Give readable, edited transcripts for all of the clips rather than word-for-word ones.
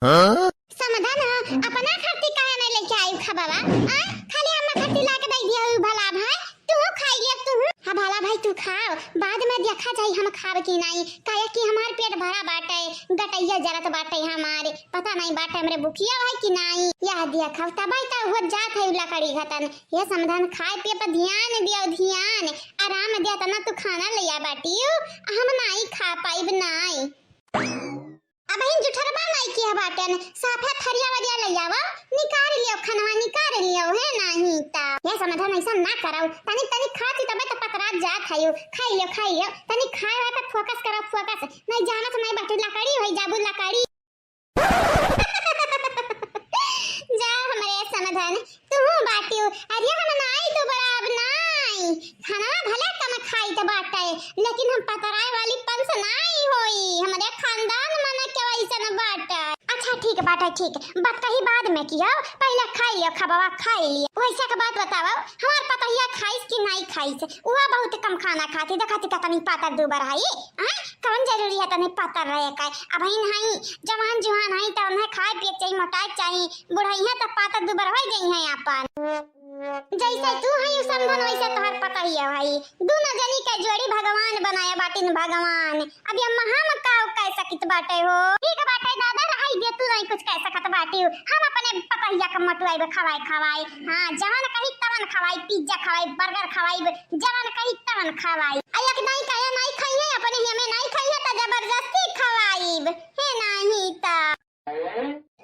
समाधान अपना खाती काहे नहीं लेके आई खा बाबा खाली हम खाती लाके दे दिया भला भाई तू खाई ले तू हां भला भाई तू खाओ बाद में देखा जाई हम खाब की नहीं काहे कि हमार पेट भरा बाटे गटैया जरत बाटे हमारे पता नहीं बाटे हमरे भूखिया भाई कि नहीं यह दिया खाओ तबाई त हो जात है लकड़ी घतन ये समाधान खाए पे पर ध्यान दियो ध्यान आराम दिया तना तू खाना लिया बाटियो हम नहीं खा पाइब नहीं अब इन जुठरबा नहीं किया बाटन साफा थरिया वरिया ले जावा निकाल लियो खनवा निकाल लियो है नहीं ता ये समाधान ऐसा ना कराओ तनी तनी खाती तबे त पकड़ा जा खाई लियो तनी खाए है त फोकस करो फोकस नहीं जाना तो नहीं बाटू लकड़ी होई जाबू लकड़ी जा हमारे समाधान तू बाटियो अरे हम नहीं तो बड़ा अब नहीं खाना भले कम खाई त बाटे लेकिन हम पकड़ाए वाली पंस नहीं होई हमारे खानदान मन के वैसा न बाटे अच्छा ठीक है बाटे ठीक बात कही बाद में किया पहले खाई लियो खबावा खाई लियो वैसा का बात बताओ हमार पतहिया खाइस कि नहीं खाइस वो बहुत कम खाना खाती देखती का तनी पातर दुबर है हां कौन जरूरी है तनी पातर रहे का अब ही नहीं जवान जुहान है त उन्हें खाए पिए चाहिए मोटाई चाहिए बुढ़ाई है त पातर दुबर हो गई है अपन जैसे तू है यू समझन वैसे तोहर पता ही है भाई दोनों जनी के जोड़ी भगवान बनाया बाटिन भगवान अब ये हम काऊ कह सकित बाटे हो ठीक बाटे दादा रही दे तू नहीं कुछ कह सकत बाटी हम अपने पतहिया का मटुआई खवाई हां जवन कही तवन खवाई पिज्जा खवाई बर्गर खवाई जवन कही तवन खवाई अयक नहीं कहे नहीं खाइए अपने हमें नहीं खाइए त जबरदस्ती खवाई है नहीं ता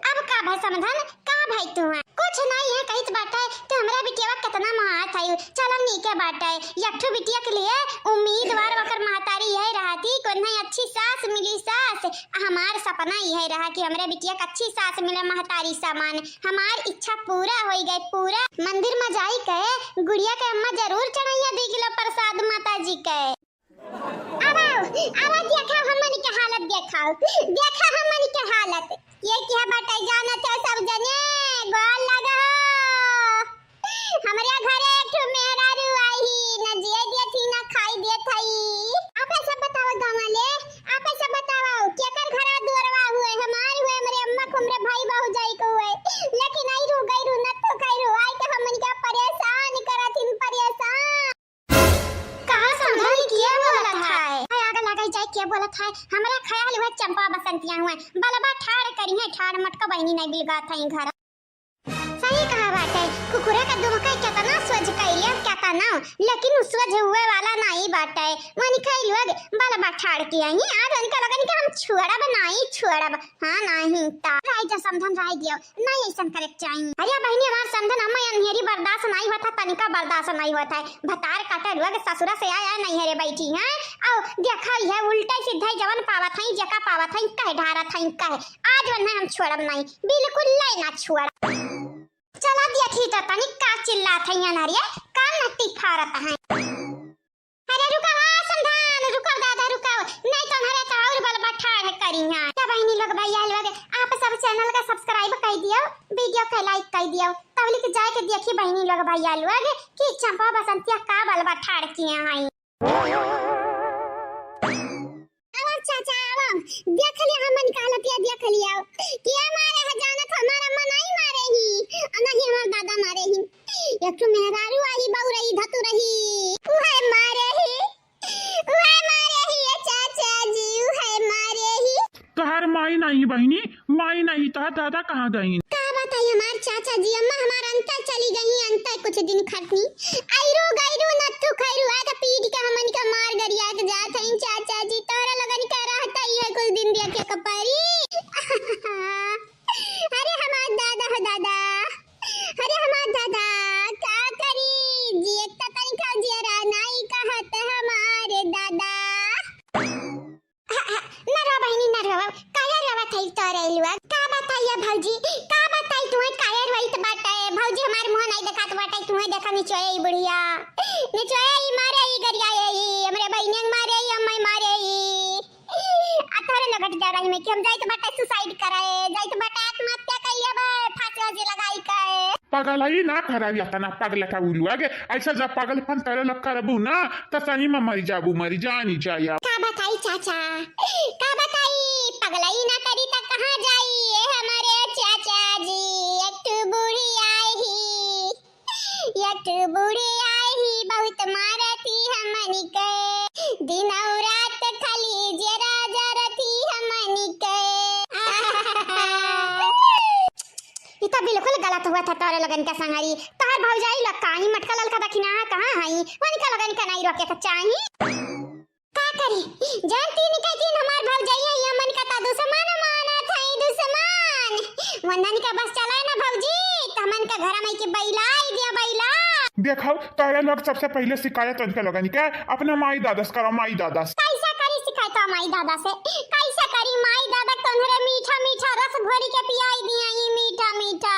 अब का भाई समाधान का भाई तू है कुछ नहीं है कहित बाटे तो हमरा बिटिया कितना महात है चलो नीके बाटे यठू बिटिया के लिए उम्मीदवार वकर महतारी है रहती कोन्हे अच्छी सास मिली सास हमार सपना यह रहा कि हमरे बिटिया को अच्छी सास मिले महतारी समान हमार इच्छा पूरा हो गई पूरा मंदिर में जाई के गुड़िया के अम्मा जरूर चढ़ाइया 2 किलो प्रसाद माता जी के अब देखा हमनी के हालत देखा हमनी के हालत ये क्या बताई जाना था सब जने गोल लगा हमारे घरे एक मेरा रुआई न जिए दिए थी न खाई दिए थई आप सब बताओ गांव वाले आप सब बताओ क्या कर घरा दुरवा हुए हमार हुए मेरे अम्मा को मेरे भाई बहू जाई को हुए लेकिन आई रू गई रू न तो गई रू आई के हमन के परेशान करथिन परेशान कहां समझाई किया बोला था आगे लगाई जाए क्या बोला था हमरा ख्याल हुआ चंपा बसंतियां हुए बलबा ठाड़ करी है ठाड़ मटका बहनी नहीं बिलगा था घर सही कहा बात है कुकुरे का दुमका कितना स्वज कइले क्या ना लेकिन स्वज हुए वाला नहीं बात है मानी कई लोग बलबा ठाड़ के आई आज उनका लगन कि हम छुड़ा बनाई छुड़ा हां नहीं ता राय जो समझन राय दियो नहीं ऐसा करेक्ट चाहिए अरे बहनी हमार समझन अम्मा अंधेरी बर्दाश्त नहीं होता तनिका बर्दाश्त नहीं होता है भतार काटे लोग ससुरा से आया नहीं है रे बैठी है आओ देखा है उल्टा सीधा जवन पावा थई जका पावा थई कह ढारा थई कह आज वरना हम छोड़ब नहीं बिल्कुल ले ना छोड़ चला दिया थी तो तनी का चिल्ला थैया नारिया कान नट्टी फारत है अरे रुका संधान रुका दादा रुका नहीं तो हमारे तो और बलबा ठाड़ करी हां क्या बहनी लोग भैया लोग आप सब चैनल का सब्सक्राइब कर दियो वीडियो को लाइक कर दियो तबली के जाके देखी बहनी लोग भैया लोग कि चंपा बसंतिया का बलबा ठाड़ किए हैं चाचा देख लिया हम निकालत है देख लिया कि हमारे हजानत हमारा मन नहीं मारे ही नहीं हमार दादा मारे ही एक तो मेहरारू आई बहु रही धतु रही उहे मारे ही चाचा जी उहे मारे ही तोहर माई नहीं बहनी माई नहीं तो दादा कहां गई का बताई हमार चाचा जी अम्मा हमार अंतर चली गई अंतर कुछ दिन खटनी आइरो गइरो नत्थु खैरो आ त पीट के हमन का मार गरिया के जात हई चाचा जी तोरा लगन का रहता ही है कुछ दिन देख के कपारी अरे हमार दादा हो दादा अरे हमार दादा का करी जी एक तनी का जियरा नहीं कहत हमारे दादा ना रो बहनी ना रो काया रवा थई तोरे लुआ का बताइए भौजी का बताई तुम्हें काया रही त बाटे भौजी हमार मुंह नहीं देखत बाटे तुम्हें देखा निचोए ई बुढ़िया निचोए ई मारे ई गरिया ई हमरे बहिनी मारे ई अम्मा मारे ई अतरे लगट जा रही में कि हम जाई त बाटे सुसाइड कराए जाई त बाटे आत्महत्या कइले बे फांसी जे लगाई के पगलाई ना खराबी तना पगला का उलू आगे ऐसा जब पागलपन करे लग करबू ना त सनी में मरी जाबू मरी जानी जाया का बताई चाचा का बताई पगलाई ना करी त कहां जाई ए कुल गलत हुआ था तोरे लगन का संगरी तोहर भौजाई लोग काई मटका ललका दखिना कहां हई वनिका लगन का नहीं रोके तो चाही का करी जानती नहीं कहती हमार भौजाई है मन का ता दुश्मन माना थई दुश्मन वंदन का बस चला ना भौजी तमन का घर में के बैलाई दिया बैला देखो तारे लोग सबसे पहले शिकायत उनके लोगन के अपने माई दादस करो माई दादस कैसा करी शिकायत माई दादा से कैसा करी माई दादा तोहरे मीठा मीठा रस घोरी के पियाई दिया ई मीठा मीठा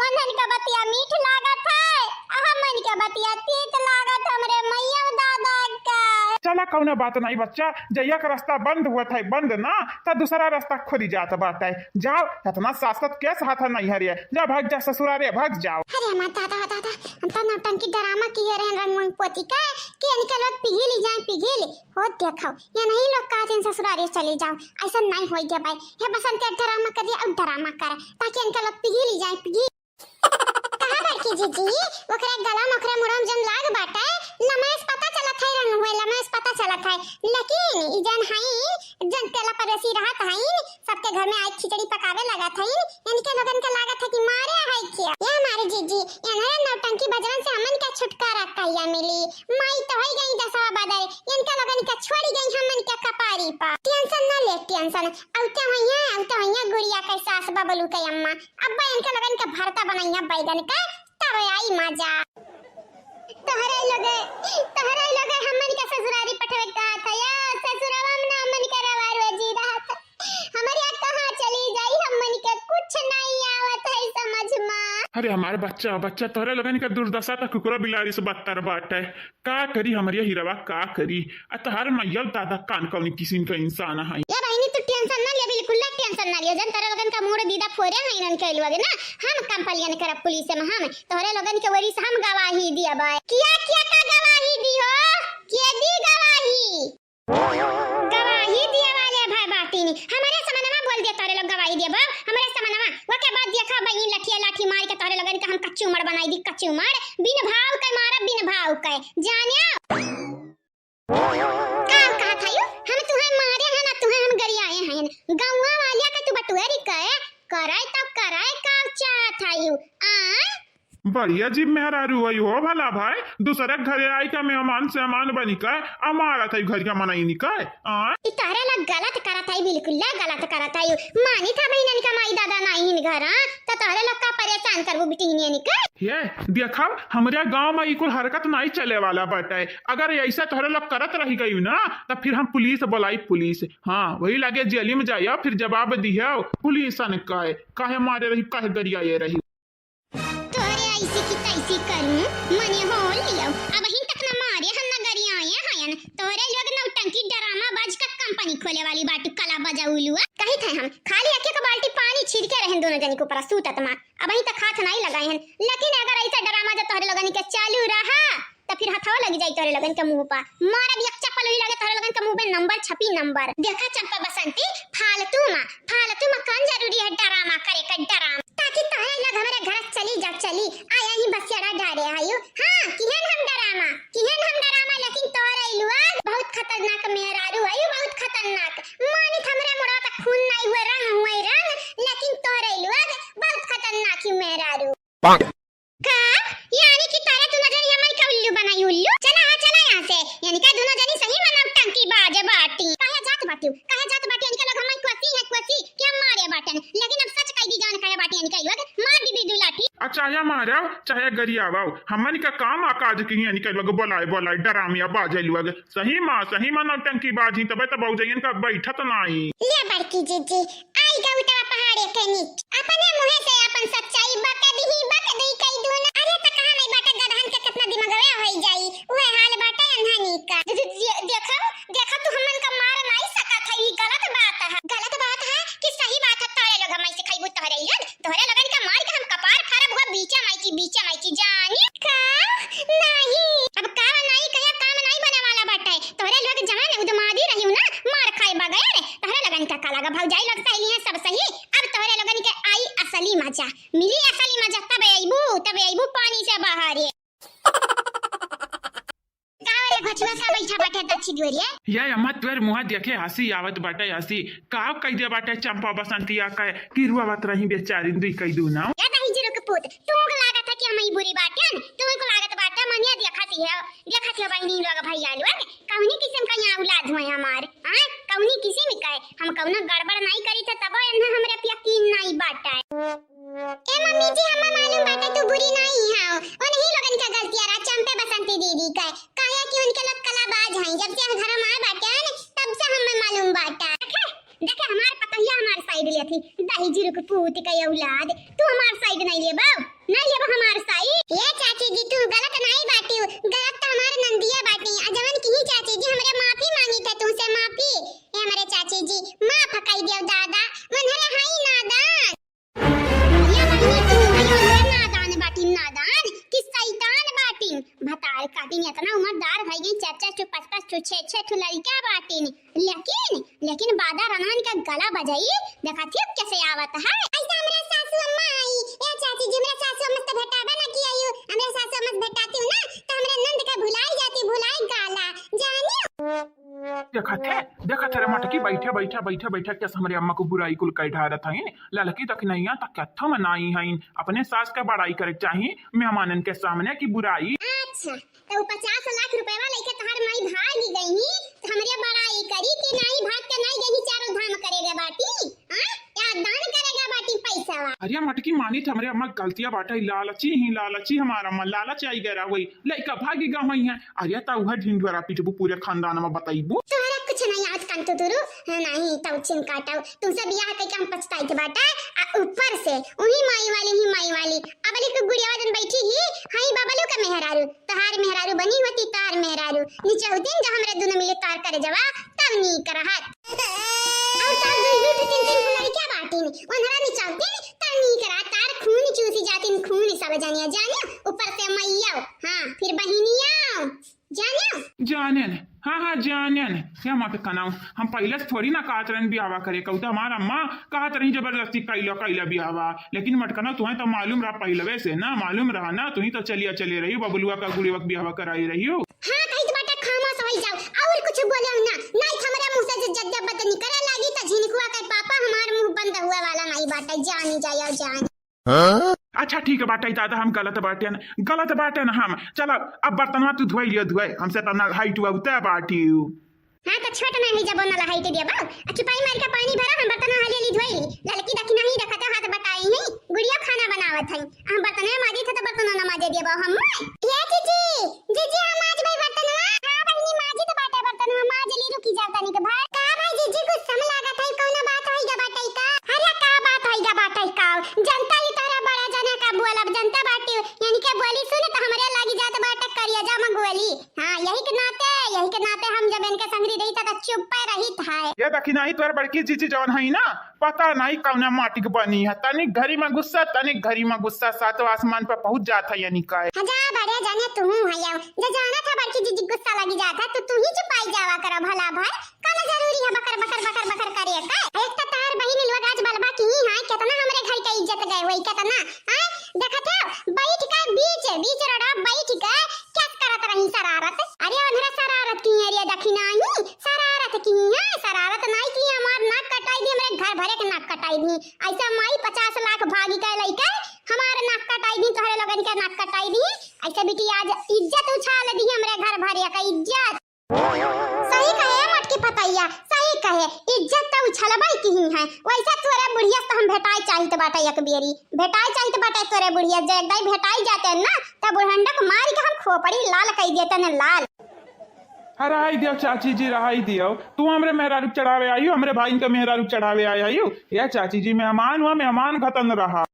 वंदन का बतिया मीठ लागत है हमन के बतिया तीत लागत हमरे मैया दादा का चला कौन बात नहीं बच्चा जैया का रास्ता बंद हुआ था बंद ना तो दूसरा रास्ता खुली जात बात है जाओ इतना सासत के हाथ नहीं हरिया जा भाग जा ससुरारे भाग जाओ अरे मां दादा दादा हम तो नौटंकी ड्रामा किए रहे रंगमंग पोती का कि इनके लोग पिघली जाए पिघली हो देखो ये नहीं लोग का दिन ससुरारे चले जाओ ऐसा नहीं होई के भाई हे बसंत ड्रामा कर दिया अब ड्रामा कर ताकि इनके लोग पिघली जाए पिघली कहां बड़की जीजी ओकरा गला मखरा मुड़म जम लाग बाटे लमेस पता चलत है रंग हुए लमेस पता चलत है लेकिन ई जन हई जन तेला परसी रहत हई सबके घर में आज खिचड़ी पकावे लगत हई इनके लोगन के लागत है कि मारे है क्या ये हमारे जीजी इन्हें नौटंकी बजरन से हमन का छुटकारा कहिया मिली माई तो होई गई दसवा बदर इनके लोगन का छोड़ी गई हमन के कपारी पा टेंशन ना ले टेंशन औते होइया गुड़िया के सास बबलू के अम्मा अब्बा इनके लोगन का भरता बनैया बैगन का तब आई मजा तोहरे लगे हमन के ससुरारी पठवे का था या ससुरवा में हमन के रवार जी रहा था हमारी कहां चली जाई हमन के कुछ नहीं आवत है समझ में अरे हमारे बच्चा तोहरे लगन का दुर्दशा तक कुकुरा बिलारी से बदतर बाट है का करी हमारी हीरावा का करी अतहार मैया दादा कान कौन किस्म का इंसान है या बहनी तू टेंशन ना ले बिल्कुल टेंशन ना लियो जन तोरे लगन का मोड़ दीदा फोरे है इनन के लगे ना हम कंपलियन करब पुलिस में हम तोरे लगन के वरी से हम गवाही दिया भाई क्या का गवाही दी हो के दी गवाही दिया वाले भाई बाती नहीं हमारे समनमा बोल दिया तोरे लोग गवाही दिया बाप हमारे समनमा वो के बाद देखा बहिन लठिया लाठी मार के तोरे लगन के हम कच्चू मर बनाई दी कच्चू मर बिन भाव के मारब बिन भाव के जानियो का थायो हम तुहे मारे हैं ना तुहे हम गरियाए हैं गौवा वालिया के तू बटुएरी कहे कराय तब कराय का चाहत थायो आ बढ़िया जी मेहरारू वही हो भला भाई दूसरे घरे आई का मेहमान से अमान बनी का हमारा था घर का मनाई निकाय तारा ला गलत करत है बिल्कुल ला गलत करत है मानी था बहिनन का माई दादा नहीं इन घर तो तारे लोग का परेशान करबो बिटिनिया निकाय ये देखा हमारे गांव में इकुल हरकत नहीं चले वाला बटे अगर ऐसा तोहरे लोग करत रही गई ना तो फिर हम पुलिस बुलाई पुलिस हाँ वही लगे जेली में जाइए फिर जवाब दिया पुलिस ने काहे मारे रही काहे गरिया ये रही ऐसी की तैसी करूं मने हो लियो अब हिन तक न मारे हम न गरिया आए हयन तोरे लोग नौटंकी ड्रामा बाज का कंपनी खोले वाली बाटू कला बजाउलुआ कही थे हम खाली एक एक बाल्टी पानी छिड़के रहन दोनों जनी को ऊपर सूतत मा अब हिन तक हाथ नहीं लगाए हैं लेकिन अगर ऐसा ड्रामा जो तोरे लोगन के चालू रहा तो फिर हथवा लग जाई तोरे लगन के मुंह पा मारा भी एक चप्पल ही लगे तोरे लगन के मुंह पे नंबर छपी नंबर देखा चंपा बसंती फालतू में कौन जरूरी है ड्रामा करे का ड्रामा ताकि तोरे लग हमारे घर चली आया ही बसियाड़ा डारे आयो हां किहन हम ड्रामा लेकिन तोरे लुआ बहुत खतरनाक मेहरारू आयो बहुत खतरनाक मानी हमरे मुड़ा तक खून नहीं हुए रंग लेकिन तोरे लुआ बहुत खतरनाक ही मेहरारू का यानी कि तारा तू नजर हमन का उल्लू बनाई उल्लू चला यहां से यानी का दोनों जनी सही मनम टंकी बाजे बाटी काहे जात बाटी यानी का लोग हमन क्वसी क्या मारे बाटन लेकिन अब सच कह दी जान काहे बाटी यानी का लोग मार दी दू लाठी चाहे मारो चाहे गरियावाओ हमन का काम आकाज की यानी का लोग बोलाए डरामिया बाजे लोग सही मां नौटंकी बाजी तबे तो बहुजयन का बैठत नहीं ले बड़की जीजी आई गौतवा पहाड़े के नीच अपने मुंह से अपन सच्चाई बता दी कई दून अरे त कहां नहीं बाटा गधन के कितना दिमागवे होई जाई ओए हाल बाटा अनहानी का देखा तू हमन का मार नहीं सकत है ये गलत बात है कि सही बात है तारे लोग हमई से खाइबू तोहरे लगन का मार के हम कपार खराब हुआ बीचा माई की जानी का नहीं अब का नहीं कया काम नहीं बने वाला बाटा है तोहरे लोग जहां उदमादी रही ना मार खाए बगैर तोहरे लगन का काला भौजाई लोग सही है सब सही अब तोहरे लगन के आई असली मजा मिली असली मजा तब आईबू पानी से बाहर ये कावरे घचवा सा बैठा बाटे दक्षी द्वरिया या अम्मा तोर मुंह देखे हंसी आवत बाटे हंसी का कह दे बाटे चंपा बसंतिया का किरुआ बात रही बेचारी दुई कह दू ना या दही जीरो पुत तुमको लागत है कि हम ई बुरी बाटे न तुमको लागत बाटे मनिया देखती है बहनी लोग भैया लोग कौनी किस्म का यहाँ औलाद हुए हमार हां कौनी किस्म का हम कौनो गड़बड़ नहीं करी थे तब एना हमरे पे यकीन नहीं बाटा ए मम्मी जी हमें मालूम बाटे तू बुरी नहीं है और नहीं लोगन का गलती है चंपे बसंती दीदी का काया कि उनके लोग कलाबाज हैं जब से घर में आए बाटे न तब से हमें मालूम बाटा देखे हमार पतैया हमार साइड ले थी दही जीरो के पूत के औलाद तू हमार साइड नहीं ले बाऊ नहीं ले हमार साइड ये चाची जी तू गलत नहीं बाटी गलत तो हमारे नंदिया बाटी अजवन की चाची जी हमरे माफी मांगी थे तुमसे माफी ए हमारे चाची जी माफ फकाई दियो दादा मनहरे हाई नादान ये बहनी तू हयो नादान बाटी नादान कि शैतान बाटी भतार काटी इतना उम्रदार भाई गई 4-4 5-5 6-6 लड़का बाटी लेकिन बादा रनवन का गला बजाई देखा थी कैसे आवत है ऐसा हमरा सासू अम्मा आई ए चाची जी मेरा सासू मस्त भेटाबे ना किया यू हमरा सासू मस्त भेटाती हूं ना तो हमरे नंद का भुलाई गाला जाने देखा थे रे मटकी बैठे कैसे हमारे अम्मा को बुराई कुल कह ढारत हईन ललकी तक नहीं तक कथम नहीं हईन अपने सास का बड़ाई करे चाहिए मेहमानन के सामने की बुराई अच्छा तो 50 लाख रुपए वाला लेके तोहर माई भाग गई तो हमरे बड़ाई करी कि नहीं भाग के नहीं गई चारों धाम करेगा बाटी हां या दान करेगा बाटी पैसा वा अरे मटकी मानी थे हमारे अम्मा गलतियां बाटा लालची हमारा अम्मा लालच आई गया वही लड़का भागी गा वही है अरे ता उह ढिंडवरा पिटबू पूरे खानदान में बताइबू तोहरा कुछ नहीं याद कांतो तुरु नहीं तौ चिन काटाऊ तुमसे बियाह करके हम पछताई के बाटा ऊपर से उही माई वाली अबले को गुड़िया दिन बैठी ही हाई बाबलू का मेहरारू तहार मेहरारू बनी होती तार मेहरारू नीचे होती जब हमरे दोनों मिले तार करे जवा तब नी करहत और तार जो तीन फुलाई क्या बाटी ने ओनरा नीचे होती तब नी करा तार खून चूसी जाती खून सब जानिया ऊपर से मैया हां फिर बहिनिया जाने हाँ जाने क्या माँ पे कनाऊ हम पहले से थोड़ी ना कहत रहे बिहावा करे कहू तो हमारा अम्मा कहत रही जबरदस्ती कैला बिहावा लेकिन मटकना तुम्हें तो मालूम रहा पहले से ना मालूम रहा ना तुम्हें तो चले रही बबलुआ का गुड़िया बिहावा कराई रही हो हाँ कहीं तो बाटा खामोश हो जाओ और कुछ बोले ना नहीं हमारे मुंह से जद्दा बद निकले लगी तो झिनकुआ के पापा हमारे मुंह बंद हुआ वाला नहीं बाटा जानी जाया जान अच्छा ठीक है बाटा दादा हम गलत बाटे ना हम चलो अब बर्तनवा तू धोए हमसे तो ना हाइट हुआ उते बाटी हां तो छोट में ही जब ना हाइट दिया बा चुपाई मार के पानी भरा हम बर्तन हाली धोई लड़की दखी नहीं रखा था हाथ बताई नहीं गुड़िया खाना बनावत है हम बर्तन माजे थे तो बर्तन ना माजे दिया बा हम ये जीजी हम आज भाई बर्तन हां बहनी माजे तो बाटा बर्तन माजे ली रुकी जाता नहीं के भाई का भाई जीजी को सम लागत है कौन बात होइगा बाटा का अरे का बात होइगा बाटा का जनता ही तारा बड़ा जना का बोल अब जनता बाटी यानी के बोली सुने तो हमरे लागी जात बाटा करिया जा मंगोली हां यही के नाते हम जब इनके संगरी रही था चुप रही था ये देखी नहीं तोर बड़की जीजी जौन है ना पता नहीं कौन माटी के बनी है तनिक घरी में गुस्सा सातों आसमान पर पहुंच जाता है यानी का हजार बड़े जाने तू हयाओ जो जाना था बड़की जीजी गुस्सा लगी जाता तो तू ही चुपाई जावा कर भला भर काला जरूरी है बकर करे का एक तो तार बहिन लोग आज बलबा की हां कितना हमरे घर का इज्जत गए वही कितना हां देखा था बैठ के बीच रोड बैठ के क्या करत रही शरारत अरे ओनरा शरारत की एरिया देखी नहीं शरारत नहीं की हमार नाक कटाई दी हमरे घर भरे के नाक कटाई दी ऐसा माई 50 लाख भागी के लइका हमारे नाक कटाई दी तोहरे लोगन के नाक कटाई दी ऐसा बेटी आज इज्जत उछाल दी हमरे घर भरे का इज्जत सही कहे मटकी पतैया सही कहे इज्जत तो उछलबाई की ही है वैसा तोरे बुढ़िया तो हम भेटाई चाहिए बाटा एक बेरी भेटाई चाहिए बाटा तोरे बुढ़िया जे एकदम भेटाई जाते हैं ना तब बुढ़ंडा को मार के हम खोपड़ी लाल कह देते हैं लाल रहाई दियो चाची जी रहाई दियो तू हमरे मेहरारू चढ़ावे आई हमरे भाई का मेहरारू चढ़ावे आई ये चाची जी मेहमान खतन रहा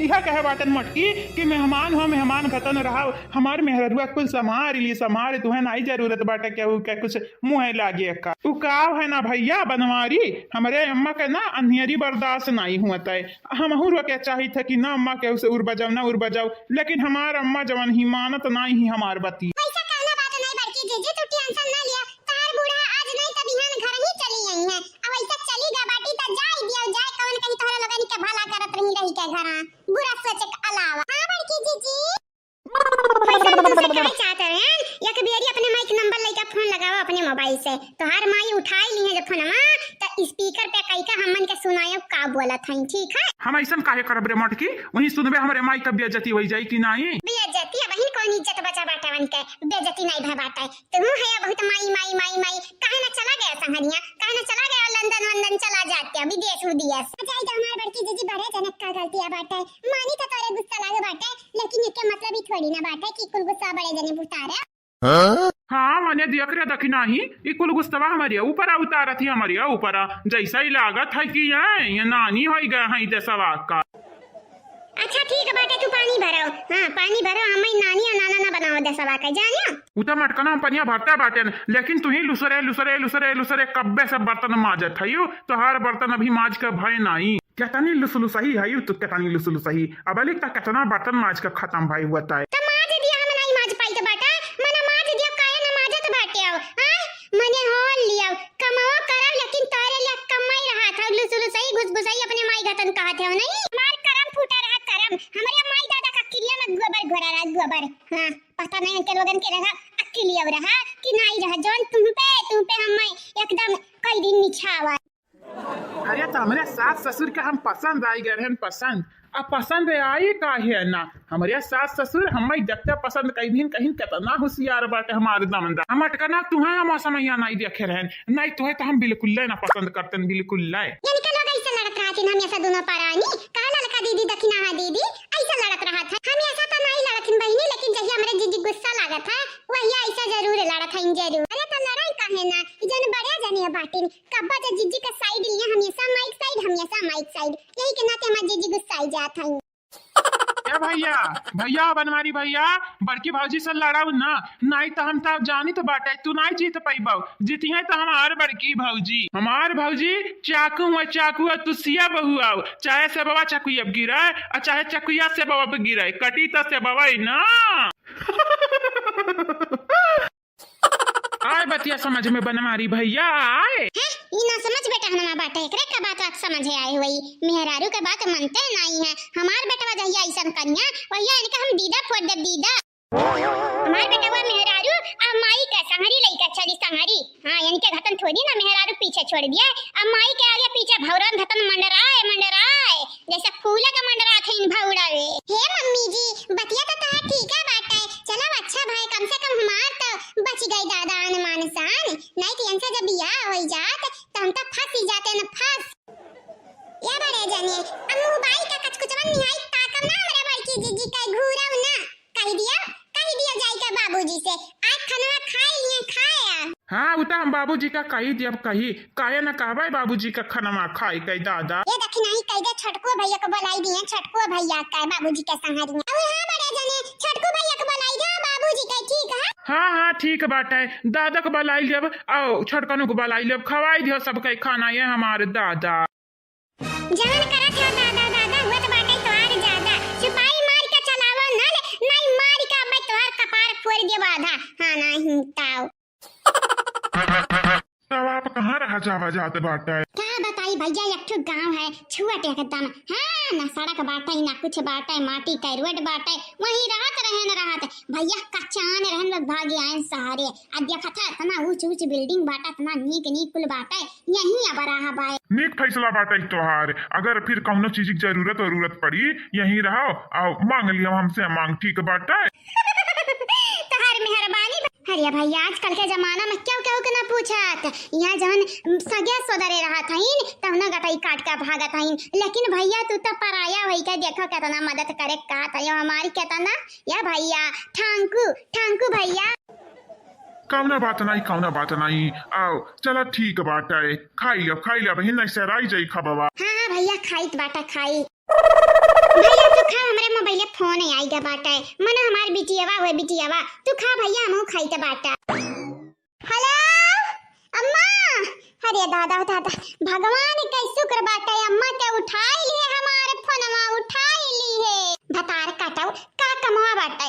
यह कहे बाटन मटकी कि मेहमान खतन रहा हमार मेहरुआ कुल संभार तुम्हें नहीं जरूरत बाटे क्या कुछ मुँह लागे का तू काव है ना भैया बनवारी हमारे अम्मा के ना अंधियरी बर्दाश्त नहीं हुआ है हम के चाहिए थे कि ना अम्मा के उसे उड़ बजाओ लेकिन हमार अम्मा जवन ही मानत नहीं ही हमार बती मोबाइल से तो हर माई उठाई ली है जो फोनवा तो स्पीकर पे लइका हमन के सुनायो का बोलत हई, ठीक है? हम ऐसा काहे करब रे मटकी, वही सुनबे हमारे माई का बेइज्जती हो जाई कि नहीं? बेइज्जती है बहिन, कौन इज्जत बचा बाटावन के बेइज्जती नहीं भा बाटा। तुम है बहुत माई माई माई माई, काहे ना चला गया संगरिया, काहे ना चला गया लंदन वंदन चला जाते विदेश विदेश। जाई तो हमार बड़की जीजी बड़े जनक का गलती है बाटा, मानी तो तोरे गुस्सा लागे बाटा, लेकिन इसके मतलब ही थोड़ी ना बाटा कि कुल गुस्सा बड़े जने उतारे। हाँ मैंने देख रहा दखी नहीं, ये कुल गुस्सा हमारे ऊपर उतारा थी, हमारे ऊपर जैसा ही लागत है कि ये नानी हो गए हैं देशवा का। अच्छा ठीक है बाटे, तू पानी भराओ। हाँ पानी भराओ, हमें नानी और नाना ना बनाओ देशवा का, जानियो? उतना मटकना हम पनिया भरता बाटे, लेकिन तू ही लुसरे लुसरे लुसरे लुसरे कब्बे से बर्तन माजत है, तो हर बर्तन अभी माज के भय नहीं। कहतानी लुसलु सही है तो कहतानी लुसलु सही, अब अली तक कितना बर्तन माज के खत्म भाई हुआ है। तो माज दिया हम नहीं माज पाई तो बाटा, मने माज दिया काहे ना माजत बाटे आओ। हां मने होल लिया कमाओ करो, लेकिन तारे ले कमाई रहा था लुसलु सही घुसघुसाई अपने माई गतन कहते हो नहीं। मार करम फूटा रहा करम, हमारे माई दादा का क्रिया में गोबर घोरा रहा गोबर। हां पता नहीं उनके लोगन के रहा अक्लिया रहा कि नहीं रहा, जोन तुम पे हम एकदम कई दिन निछावा। अरे तो हमारे सास ससुर के हम पसंद आई गए हैं, पसंद अब पसंद आई का है ना, हमारे सास ससुर हमें देखते पसंद कहीं कितना होशियार बाटे हमारे दमदा। हम अटकना तुम्हें मौसम यहाँ नहीं देखे रहे, नहीं तुम्हें तो हम बिल्कुल ना पसंद करते, बिल्कुल लाए। यानी का लोग ऐसा लड़त रहा थी, हम ऐसा दोनों परानी का लड़का दीदी दक्षिणा दीदी ऐसा लड़त रहा था। हम ऐसा तो नहीं लड़त बहिनी, लेकिन जब हमारे जीजी गुस्सा लागत है वही ऐसा जरूर लड़त है जरूर। अरे तो लड़ाई काहे ना, जन बड़े जने बाटिन कब्बा जो जीजी का साइड लिया, हमेशा माइक साइड, यही के नाते हमारे जीजी गुस्सा आई जात है। ए भैया भैया बनवारी भैया, बड़की भौजी से लड़ाऊ ना, नहीं तो हम तो जानी तो बाटे तू नहीं जीत पाइबो, जीतिए तो हमार बड़की भौजी, हमार भौजी चाकू तू सिया बहु आओ, चाहे से बाबा चाकू अब गिरा और चाहे चकुया से बाबा पे गिरा, कटी तो से बाबा ना। आए बतिया समझ में बनवारी भैया आए। ये ना समझ बेटा हनमा बाटे, एकरे का बात आप समझे आए हुई, मेहरारू के बात मानते नहीं है। हमार बेटा जहिया ऐसा कन्या वहिया इनका हम दीदा फोड़ दे दीदा। हमार बेटा वो मेहरारू आ माई का संहरी लइका चली संहरी। हां यानी के घतन थोड़ी ना मेहरारू पीछे छोड़ दिया, अब माई के आगे पीछे भौरन घतन मंडराए जैसे फूल का मंडरा थे इन भौरावे। हे मम्मी जी बतिया तो है ठीक है बाटे, चलो अच्छा भाई कम से कम हमार तो बच गई दादा आन मान शान, नहीं तो इनसे जब बियाह हो जात तो हम तो फंस ही जाते न फंस। या बड़े जने अम्मू बाई का कुछ निहाई ताकम ना हमारे बड़की जीजी का घूराऊ ना कह दिया जाई का बाबूजी से, आज खाना खाए लिए खाया। हाँ उता हम बाबूजी का कही जब कही काहे ना कहबे बाबूजी का खाना खाई कई दादा। ये देखी नहीं कह दे छटको भैया को बुलाई दिए, छटको भैया का बाबूजी के संहारी। अब हां बड़े जने छटको भैया को बुलाई दे बाबूजी का, ठीक है? हाँ ठीक बात है, दादा को बुलाई लेब आओ छटकनू को बुलाई लेब, खवाई दियो सबके खाना ये हमारे दादा। जान करा था दादा हुआ तो बाटे तोहार ज्यादा, छुपाई मार के चलावो ना नहीं मार के अब तोहार कपार फोड़ दे बाधा। हां नहीं ताऊ तब आप कहाँ रहा जाते बाटे? क्या बताई भैया, एक ठो गांव है छुआटे एकदम। हां ना सड़क बाटे ना कुछ बाटे, माटी का रोड बाटे, वहीं रहत भैया कच्चान रहन लोग भागे आए सहारे। अब देखा था इतना ऊंच बिल्डिंग बाटा, इतना नीक कुल बाटे, यहीं अब रहा बाय। नीक फैसला बाटे तोहार, अगर फिर कौनो चीज की जरूरत पड़ी यहीं रहो आओ मांग लिया हमसे मांग, ठीक बाटे? तोहार मेहरबानी। अरे भैया आजकल के जमाना में क्यों के ना पूछत, यहाँ जवन सगे सोदरे रहा था तब ना गटाई काट का भागा था, लेकिन भैया तू तो पराया होई के देखो कितना मदद करे का था हमारी कितना। या भैया ठांकू भैया कौना बात नहीं आओ चलो ठीक बाटे, खाई लिया बहिन नहीं सराई जाई खबवा। हाँ भैया खाई बाटा खाई भैया तू खा, हमारे मोबाइल फोन आई गा बाटा, मन हमार बिटियावा तू खा भैया, हम खाई त बाटा। हेलो अम्मा, अरे दादा भगवान का शुक्र बाटा, अम्मा के उठाई ली है हमारे फोनवा, उठाई ली है। भतार काटाओ का कमवा बाटा,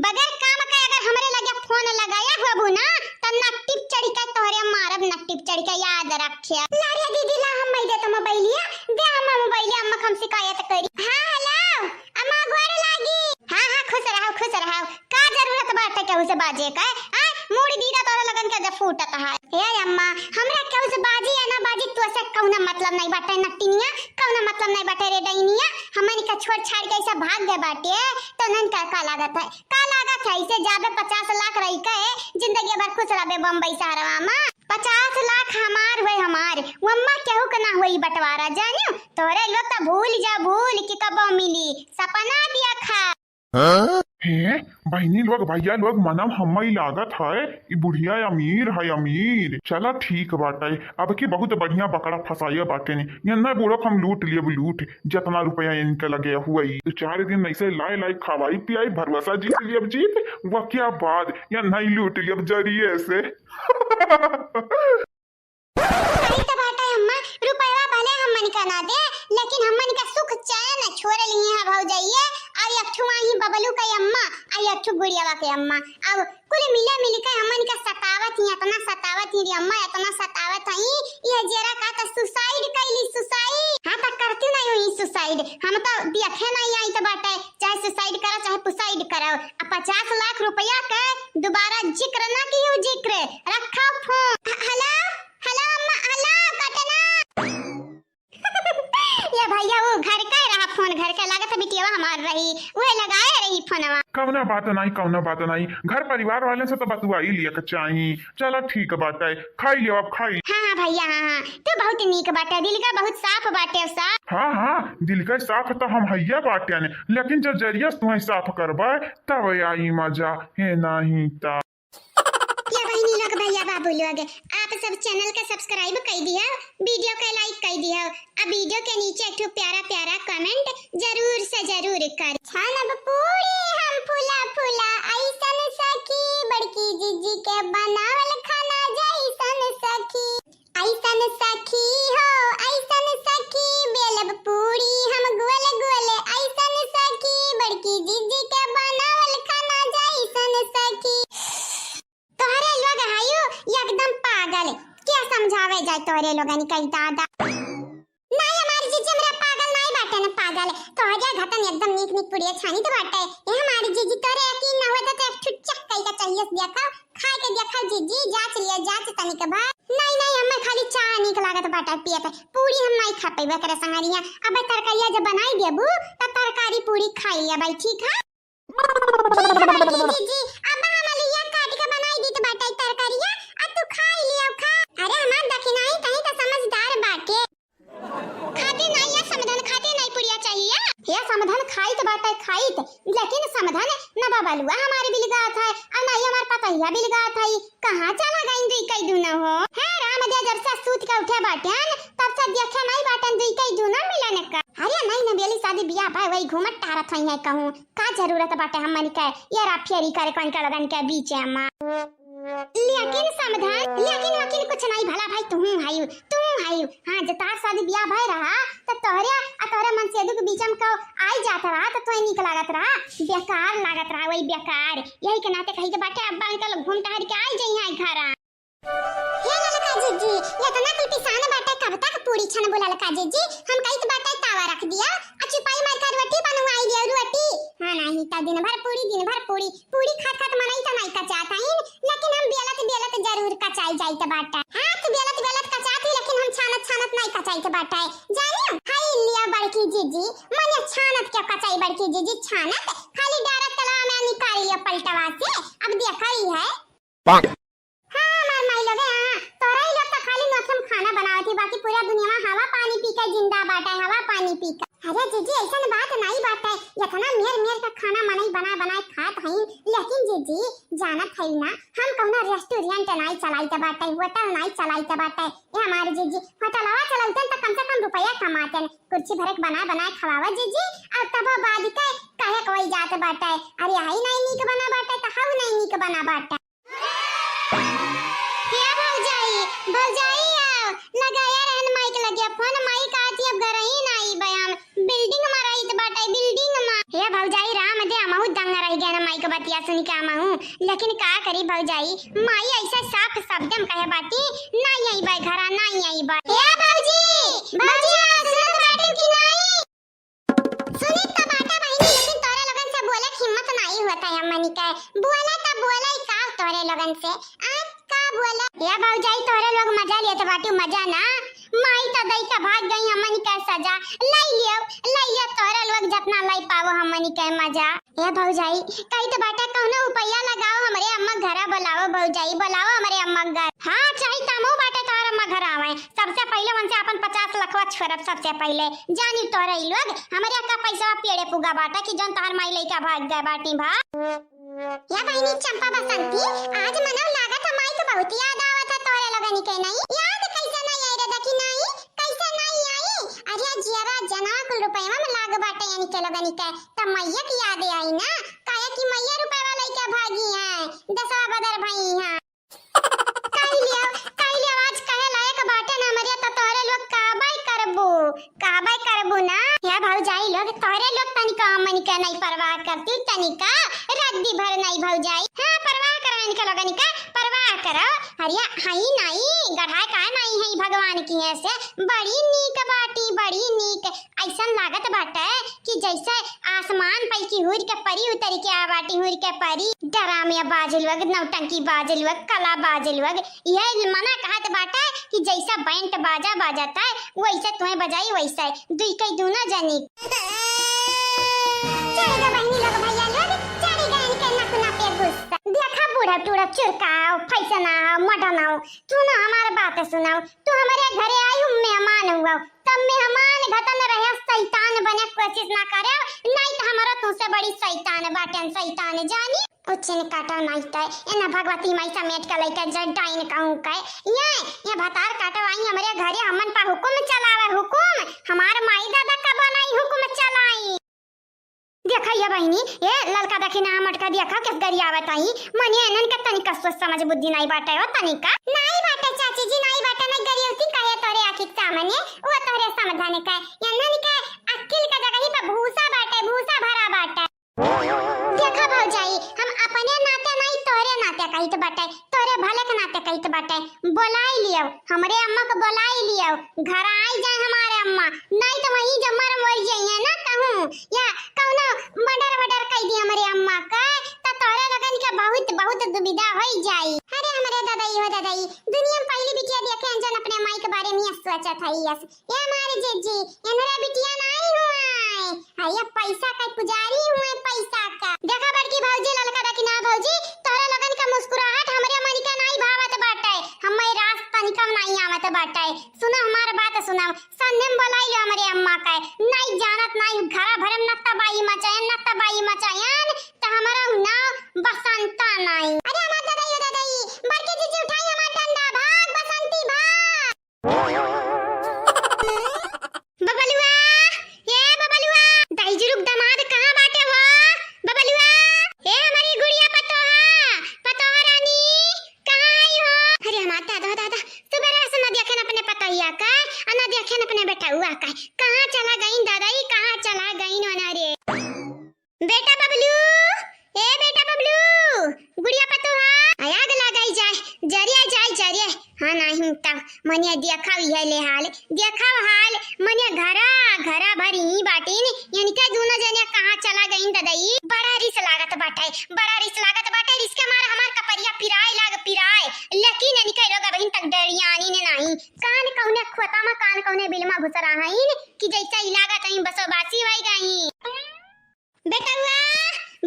बगैर काम के अगर हमरे लगे फोन लगाया होबू ना तब ना टिप चढ़ी के तोहरे मारब, ना टिप चढ़ी के याद रखिया। लारे दीदी ला हम दे तो मोबाइलिया दे, अम्मा मोबाइलिया अम्मा हम शिकायत करी। हां हेलो अम्मा गोर लागी। हां खुश रहो का जरूरत बाटे केहू से बाजे का? आ मूड़ी दीदा तोरे लगन के जब फूटत है। हे अम्मा हमरा केहू से बाजी या ना बाजी तू से कौना मतलब नहीं बाटे नटिनिया, कौना मतलब नहीं बाटे रे डैनिया। हमन का छोड़ छाड़ के ऐसा भाग गए बाटे तो नन का लागत है, का लागत है इसे ज्यादा 50 लाख रही के जिंदगी भर खुश रहे बम्बई शहरवा में। 50 लाख हमार हुए हमार, वम्मा केहू के ना हुई बंटवारा जानियो। तोरे लोग तो भूल जा भूल कि कब मिली, सपना दिया खा। हे बहनी लोग भैया लोग मनम हम्मई लागत है ई बुढ़िया अमीर है अमीर। चला ठीक बाटे, अब की बहुत बढ़िया बकरा फसाइया बाटे ने यन्ना बूढ़ो हम लूट लिए लूट जितना रुपया इनके लगे हुआ तो 4 दिन ऐसे लाए लाए खवाई पियाई भरवसा जीत लिया जीत वह क्या बात या नहीं लूट लिया जरिए से। रुपया भले हमन का ना दे लेकिन हमन का सुख चैन छोड़ लिए है भाव जाइए। और एकठू माही बबलू का अम्मा और एकठू गुड़ियावा के अम्मा अब कुल मिला मिल के हमन का सतावत ही इतना सतावत ही अम्मा इतना सतावत ही ये जरा का तो सुसाइड कैली सुसाइड। हां तो करती नहीं हुई सुसाइड, हम तो देखे नहीं आई तो बाटे चाहे सुसाइड करो चाहे पुसाइड करो। अब 50 लाख रुपया के दोबारा जिक्र ना कियो जिक्र रखो फोन। हेलो हेलो अम्मा हेलो कटना ये भैया वो घर का रहा फोन, घर का लागत बिटिया हमार रही वो लगाए रही फोनवा। कौना बात नहीं घर परिवार वाले से तो बतुआ ही लिया चाही। चलो ठीक बाटे खाई लियो अब खाई। हां भैया हां तो बहुत नीक बाटे, दिल का बहुत साफ बाटे साफ। हाँ दिल का साफ तो हम हैया बाटे ने लेकिन जब जरिया तुम्हें साफ करबे तब आई मजा है नहीं ता। लोग भैया बाबू लोग आप सब चैनल का सब्सक्राइब कर दिया, वीडियो का लाइक कर दिया, अब वीडियो के नीचे एक प्यारा प्यारा कमेंट जरूर से जरूर कर। छानब पूरी हम फूला फूला ऐसन सखी बड़की जीजी के बनावल खाना जैसन सखी ऐसन सखी हो ऐसन सखी बेलब पूरी हम गोल गोल ऐसन सखी बड़की जीजी के बनावल खाना जैसन सखी। तोहरे लोग हायो एकदम पागल क्या समझावे जाए तोहरे लोगन कई दादा नहीं हमारी जीजी हमरा पागल नहीं बाटे न पागल तोहरे घटन एकदम नीक नीक पुड़िया छानी तो बाटे ए हमारी जीजी तोरे यकीन न होता तो एक ठुचक कई का चाहिए देखा खा के देखा जीजी जांच लिया जांच तनी के बाद नहीं हमें खाली चाय नीक लागत बाटे पियत पूरी हम नहीं खा पेबे करे संगरिया। अब तरकारिया जब बनाई देबू त तरकारी पूरी खाई लिया भाई ठीक है जीजी अब हम लिया काट के बनाई दी तो बाटे तरकारिया आ तू खा लिया खा। अरे हमार दखिनाई कहीं तो समझदार बाटे खाते नहीं है समाधान खाते नहीं पुड़िया चाहिए ये समाधान खाई तो बाटे खाई लेकिन समाधान न बाबलुआ हमारे बिलगा था और नहीं हमार पतैया बिलगा था कहां चला गई दुई कई दूना हो है राम दे जब से सूत के उठे बाटन तब से देखे नहीं बाटन दुई कई दूना मिलन का। अरे नहीं न बेली शादी बियाह भाई वही घूमत टारत हई है कहूं का जरूरत बाटे हमन के ये राफियरी करे कौन का लगन के बीच है अम्मा लेकिन समाधान लेकिन वकील कुछ नहीं भला भाई तुम हायु हां जता शादी बियाह भाई रहा त तोरे मन से के बीच में को आई जात रहा त तोय निक लागत रहा बेकार लागत रहा वही बेकार यही के नाते कही के बाटे अब्बा अंकल घूम टहर के आई जई है घर हे ललका जीजी ये तो ना कुल पिसान बाटे कब तक पूरी छन बोला ललका जीजी हम कई तो बाटे तावा रख दिया अच्छी पाई मार कर रोटी बनवाई दिया रोटी हां नहीं त दिन भर पूरी खात मनई त नहीं कचात हईं लेकिन हम बेलत जरूर कचाई जाई त बाटा हां तो बेलत कचात ही लेकिन हम छानत नहीं कचाई त बाटा जानियो हाय लिया बड़की जीजी मने छानत के कचाई बड़की जीजी छानत खाली डायरेक्ट तला में निकाल लिया पलटवा से अब देखा ही है पाक खाना बनावत ही बाकी पूरा दुनिया में हवा पानी पी के जिंदा बाटे हवा पानी पी के। अरे जीजी ऐसा बात नहीं बाटे इतना मेर का खाना मनई बना खात हई लेकिन जीजी जानत हई ना हम कौनो रेस्टोरेंट नहीं चलाइत बाटे होटल नहीं चलाइत बाटे ये हमारे जीजी होटलवा चलाउतन त कम से कम रुपया कमातन कुर्सी भरक बना खवावा जीजी और तब बाद के कहे कोई जात बाटे अरे हई नहीं नीक बना बाटे त हाउ नहीं नीक बना बाटे क्या भौजाई लगाया रहन माइक लगिया फोन माइक आती अब घर ही नहीं बयान बिल्डिंग में रही तो बाटे बिल्डिंग में हे भौजाई राम दे हमहु दंग रह गया ना माइक बतिया सुन के हमहु लेकिन का करी भौजाई माई ऐसा साफ शब्द में कहे बाटी नहीं आई बा घरा नहीं आई बा हे भौजी सुनत बाटे कि नहीं सुनी तो बाटा बहिनी लेकिन तोरे लगन से बोले हिम्मत नहीं होता है हमनी के बोले त बोले का तोरे लगन से का बोला या भौजाई तोरे लोग मजा लेत बाटी मजा ना माई त दई का भाग गई हमनी के सजा लइया तोरा लोग जितना लाई पावो हमनी के मजा। ए भौजाई कई तो बाटा कौनो उपाया लगाओ हमरे अम्मा घरा बुलाओ भौजाई बुलाओ हमरे अम्मा घर। हां चाही तमो बाटा तोर अम्मा घर आवे सबसे पहले मन से अपन 50 लाखवा छोड़ब सबसे पहले जानी तोरा ई लोग हमरे का पैसा पेड़े पुगा बाटा कि जन तोहर माई लइका भाग गए बाटी भा। या बहनी चंपा बसंती आज मनो लागत हमाई तो बहुत याद आवत है तोरे लगनी के नहीं याद कैसे नहीं आई रे देखी नहीं कैसे नहीं आई। अरे जियारा जना कुल रुपया में लाग बाटे यानी के लगनी के त मैया की याद आई ना काहे कि मैया रुपया वाला के भागी है दसवा बदर भाई है काई लिया आज कहे लायक बाटे ना मरिया त तोरे लोग काबाई करबू ना। या भौजाई लोग तोरे लोग तनिका हमनी के नहीं परवाह करती तनिका रद्दी भर नहीं भौजाई। हां परवाह करन के लगनी का परवाह करो हरिया हई नहीं गढ़ाई का नहीं है भगवान की ऐसे बड़ी नीक बाटी बड़ी नीक ऐसन लागत बाटे कि जैसे आसमान पे की हुर के परी उतर के आ बाटी हुर के परी डरामिया बाजल वग नौटंकी बाजल वग कला बाजल वग ये मना कहत बाटे कि जैसा बैंड बाजा बाजाता है वैसे तुम्हें बजाई वैसा दुई कई दूना जानी चलेगा बहनी लोग भैया लोग चलेगा इनके नक ना पे गुस्सा देखा बूढ़ा टूड़ा चुरकाओ फैसना मडनाओ तू ना हमारे बात सुनाओ तू हमारे घरे आई हूं मेहमान हुआ तब मेहमान घतन रहे शैतान बने कोशिश ना करे नहीं तो हमारा तुमसे बड़ी शैतान बाटन शैतान जानी उच्चन काटा नहीं तय एना भगवती माई समेट के लइका जटाइन कहूं कह ये भतार काटा आई हमरे घरे हमन पर हुकुम चलावे हुकुम हमार माई दादा का बनाई हुकुम चलाई। देखा ये बहनी ये ललका देखी ना मटका देखा किस गरियावत आई मने एनन के तनिका सोच समझ बुद्धि नहीं बाटे हो तनिका नहीं बाटे चाची जी नहीं बाटे नहीं गरियवती कहे तोरे आखी सामने वो तोरे समाधान का एनन के अक्ल का जगह ही पे भूसा बाटे भूसा भरा बाटे। देखा भौजाई हम अपने नाते नहीं तोरे नाते कहित बाटे तोरे भले के नाते कहित बाटे बुलाई लियो हमरे अम्मा को बुलाई लियो घर आई जाए हमारे अम्मा नहीं तो वही जब मर जाइए ना कहूं या कौनो मर्डर कह दी हमारे अम्मा का त तोरे लगन के बहुत दुविधा होई जाई। अरे हमारे दादाई दुनिया में पहली बिटिया देखे जन अपने माई के बारे में सोचा था यस ये हमारे जीजी इनरे बिटिया नहीं हुआ है पैसा का पुजारी हुए पैसा का। देखा बड़की भौजी ललका देखी ना भौजी तोरा लगन का मुस्कुराहट हमरे मन के नहीं भावत बाटे हमें रास्ता निकल नहीं आवत बाटे सुनो हमार बात सुनाओ सन्नेम बुलाई लो हमरे अम्मा का नहीं जानत नहीं घरा भरम न तबाई मचायन त हमारा नाम बसंता नहीं। अरे हमार दादाई बड़के जीजी उठाई हमार डंडा भाग बसंती भाग बबलुआ ये बबलुआ दाईजी रुक दामाद कहां बाटे हो बबलुआ ए हमारी गुड़िया पतो रानी कहां आई हो। अरे हमार दादा सुबह से न देखे अपने पतैया का न देखे अपने बेटा हुआ का कहां चला गई दादाई कहां चला गई ना रे बेटा बबलू ए बेटा बबलू गुड़िया पतो आग लगाई जरिया हां नहीं तब मनिया देखाव है ले हाल देखाव हाल मनिया घरा भरी बाटीन यानी के दोनों जने कहां चला गईन दादाई बड़ा रिस लागत बाटे रिस के मारे हमार कपरिया पिराए लेकिन यानी के लोग बहिन तक डरियानी ने नहीं कान कौने खोता में कान कौने बिल में घुस रहा है कि जैसा इलाका कहीं बसोबासी होई गई। बेटा हुआ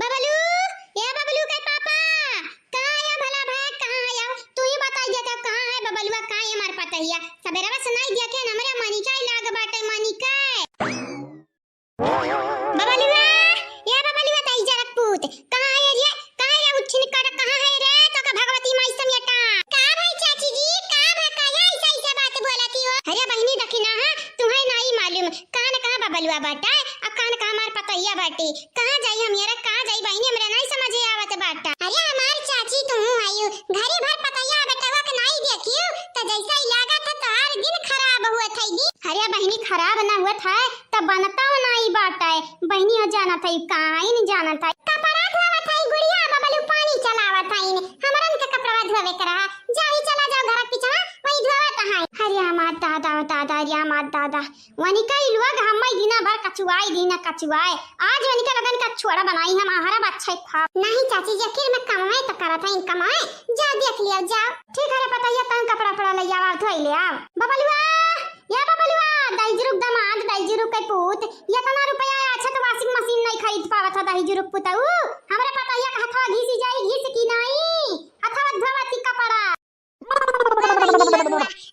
बबलू ये बबलू के पापा कहां है भला भाई कहां आया तू ही बता देता कहां है बबलुआ कहां है मार पतैया सबेरा सुनाई देखे न हमरे मनिका लाग बाटे मनिका बबलुआ ये बबलुआ तई जरक पूत कहां है रे उछनी कर कहां है रे तो का भगवती माई समेटा का भाई चाची जी का भकाया ऐसा बात बोलती हो। अरे बहनी दखिना हां तुम्हें नहीं मालूम कान कहां बबलुआ बाटा अब कान कहां मार पतैया बाटे कहां जाई हम यार कहां जाई बहनी हमरे नहीं समझे आवत बाटा। अरे हमार चाची तुम आयु घरे भर पतैया बेटवा के नहीं देखियो त जैसा ही लागत है तार दिन खराब हुआ था दी। अरे बहनी खराब ना हुआ था त बनता नहीं बाटा बहनी हो जाना था काहे नहीं जाना था कपड़ा धोवा था गुड़िया बबलू पानी चलावा था इन हमरन के कपड़ा धोवे करा जाई चला जाओ घर पीछे वही धोवा था। अरे हमार दादा रे हमार दादा वनिका लोग हमई दिना भर कचुआए आज वनिका लगन का छोड़ा बनाई हम आहारा अच्छा खा नहीं चाची जी आखिर में कमाए तो करा था इन कमाए जा देख लिया जाओ ठीक है पता ये तन कपड़ा ले आओ धोई ले आओ बबलुआ पतही जुरुक पुताऊ हमरा पतहिया का हथवा घिसी जाई घिस की नहीं हथवा धोवती कपड़ा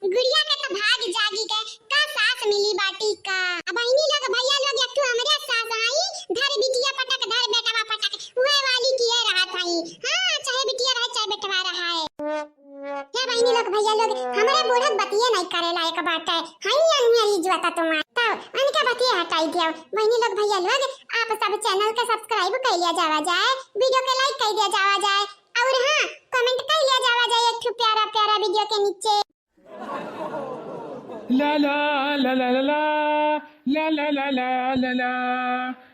गुड़िया के तो भाग जागी के का सास मिली बाटी का अब बहिनी लोग भैया लोग एक हमरे सास आई धर बिटिया पटक धर बेटवा पटक वे वाली किए रहा थाई हां चाहे बिटिया रहे चाहे बेटवा रहा है क्या बहिनी लोग भैया लोग हमारे बूढ़ा बतिया नहीं करे लायक बात है हई अन्य जुआता तुम तब उनका बतिया हटाई दियो बहिनी लोग भैया लोग आप सब चैनल का सब्सक्राइब कर लिया जावा जाए वीडियो के लाइक कर दिया जावा जाए और हां कमेंट कर लिया जावा जाए एक प्यारा प्यारा वीडियो के नीचे ला ला ला ला ला ला ला ला ला ला ला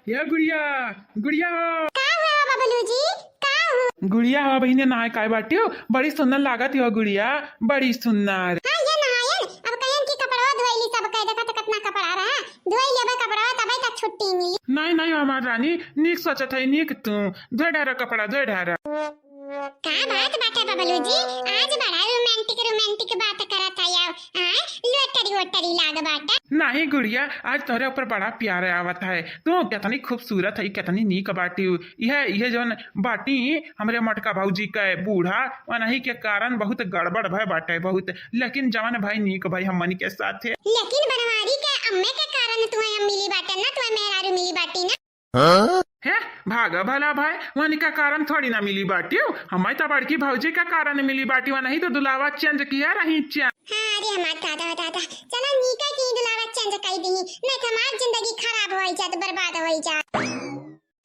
या गुड़िया गुड़िया का हुआ बबलू जी का हुआ गुड़िया हो बहिने नहाय काय बाटियो बड़ी सुंदर लागत हो गुड़िया बड़ी सुंदर हां ये नहायन अब कयन की कपड़ा धोइली सब कह देखा तो कितना कपड़ा रहा धोई लेबे कपड़ा तबे तक छुट्टी मिली नहीं हमार रानी नीक सोचत है नीक तू धोए ढारा कपड़ा धोए ढारा का बात बाटे बबलू जी आज बड़ा रोमांटिक बात करत आया हां लोटरी लाग बाटा नहीं गुड़िया आज तोरे ऊपर बड़ा प्यार आवत है तू कितनी खूबसूरत है कितनी नीक बाटी यह जौन बाटी हमरे मटका भौजी का बूढ़ा वही के कारण बहुत गड़बड़ भय बाटे बहुत लेकिन जवान भाई नीक भाई हम के साथ है लेकिन बनवारी के अम्मे के कारण तुम्हें मिली बाटे ना तुम्हें मेहरारू मिली बाटी ना है भागा भला भाई वही का कारण थोड़ी ना मिली बाटी हमारी तो बड़की भौजी का कारण मिली बाटी वह नहीं तो दुलावा चेंज किया रही हाँ अरे हमार दादा चलो नीका की दुलावा चेंज कर दी नहीं तो हमारी जिंदगी खराब हो जाए बर्बाद हो जाए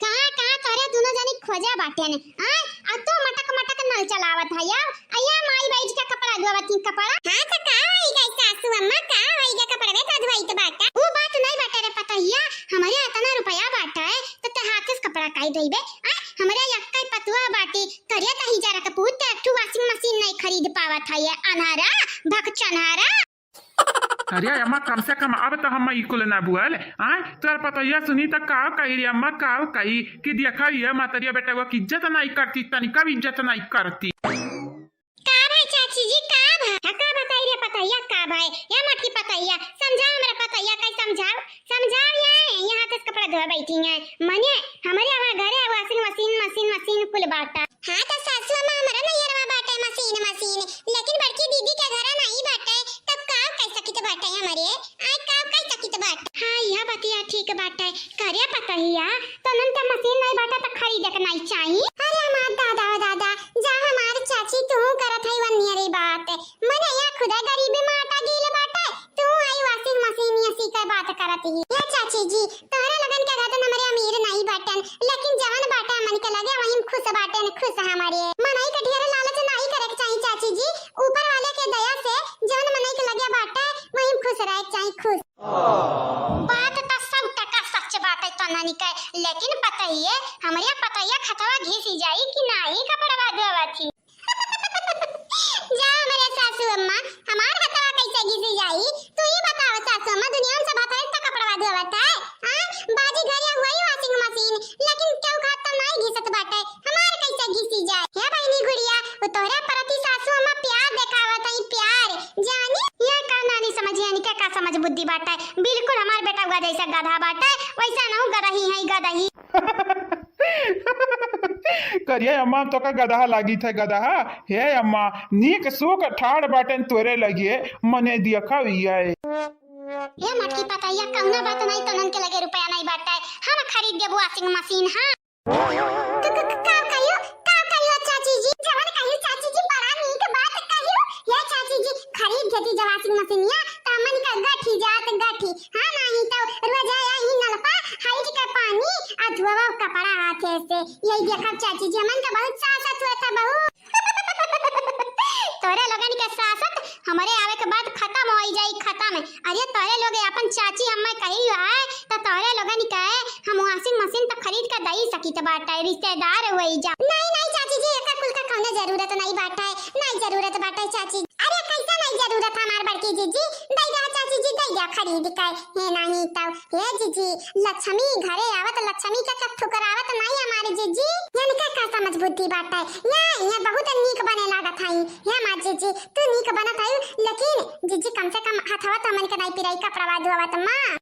कहाँ तोरे दोनों जने खोजा बाटे ने हां अब तो मटक नल चलावत है यार अया माई बैठ के कपड़ा धोवत कपड़ा हां तो का होइगा सासू अम्मा का होइगा कपड़ा में तो धोई तो बाटा वो बात नहीं बाटे रे पतैया हमारे इतना रुपया बाटा है तो ते हाथ से कपड़ा काई धोइबे हमारे यक्का पतुआ बाटी करिया कहीं जा रहा पूत एक वॉशिंग मशीन नहीं खरीद पावत है ये अनहारा भक्चनहारा अरे अम्मा कम से कम अब तो हम इकुल ना बुआल तोर पतैया सुनी तो का कही रे अम्मा का कही कि देखा ये मातरिया बेटा को इज्जत नहीं करती तनिका भी इज्जत नहीं करती का भाई चाची जी का बताई रे पतैया का भाई या मत की पतैया समझा हमरा पतैया का समझाओ यहाँ तक कपड़ा धोआ बैठी है मने हमारे घरे वॉशिंग मशीन कुल बाटा हां तो सासू अम्मा हमरा नैयरवा बाटे मशीन लेकिन बड़की दीदी के घर नहीं बाटे तब का कैसा की तो बाटे हमारे आज का कैसा की तो बाटे हां यह बतिया ठीक बाटे करे पतैया तो नन तो मशीन नहीं बाटा तो खरीदे के नहीं चाहिए अरे हमार दादा जा हमार चाची तू करत है वन्नी रे बात मने या खुदा गरीबी में आटा गीले बाटे तू आई वॉशिंग मशीन ये सीकर बात करत ही या चाची जी तोहरा लगन के रहत हमारे अमीर नहीं बाटन लेकिन जवान बाटा मन के लगे वही खुश बाटन खुश हमारे मनई के ढेर लालच नहीं करे के चाहिए चाची जी ऊपर वाले के दया से जवन मनई के लगे बाटा वही खुश रहे चाहिए खुश बात तो सब टका सच बात है तो नानी का लेकिन पतैया हमारे पतैया खतवा घिसी जाई कि नहीं कपड़ा धोवा थी जा मेरे सासू अम्मा हमार खतवा कैसे घिसी जाई तू ही बताओ सासू अम्मा दुनिया में सब है तो कपड़ा धोवत है हां बाजी घरे हुई वॉशिंग मशीन लेकिन क्यों खाता नहीं घिसत बाटे हमार कैसे घिसी जाए हे बहनी गुड़िया वो तोरा प्रति सासू अम्मा प्यार देखावत है प्यार जानी ये का नानी समझिए यानी क्या का समझ बुद्धि बाटा है बिल्कुल हमार बेटा हुआ जैसा गधा बाटा है वैसा ना गदही है गदही करिए अम्मा तो का गधा लागी थे गधा हे अम्मा नीक सुख ठाड़ बाटन तोरे लगिए मने देखा ये मटकी पतैया कौना बात नहीं तो नन के लगे रुपया नहीं बाटा है हम खरीद देबो वॉशिंग मशीन हां का कहियो चाची जी जवन कहियो चाची जी बड़ा नीक बात कहियो ये चाची जी खरीद देती जो वॉशिंग मशीन या त मन का गठी जात गठी हां नहीं तो रोज आया ही नलपा हाइट का पानी आ धोवा कपड़ा हाथे से यही देखा चाची जी मन का बहुत सासत हुआ था बहू तोरे लगन के सासत हमारे आवे के बाद खत्म हो जाई खत्म अरे तोरे लोग अपन चाची अम्मा कही है तो तोरे लोगन के हम वॉशिंग मशीन तो खरीद के दई सकी तो बाटा रिश्तेदार होई जा नहीं चाची जी एका कुल का कौनो जरूरत नहीं बाटा है नहीं जरूरत बाटा है चाची अरे कैसा नहीं जरूरत हमार बड़की जीजी दई जा चाची जी दई जा खरीद के हे नहीं तो हे जीजी लक्ष्मी घरे आवत लक्ष्मी का कब ठुकरावत नहीं हमारे जीजी यानी का समझ बुद्धि बाटा है या बहुत नीक बने लागत है या मां जीजी तू नीक बनत है लेकिन जीजी कम से कम हथवा तो मन के नहीं पिराई कपड़ा धोवत मां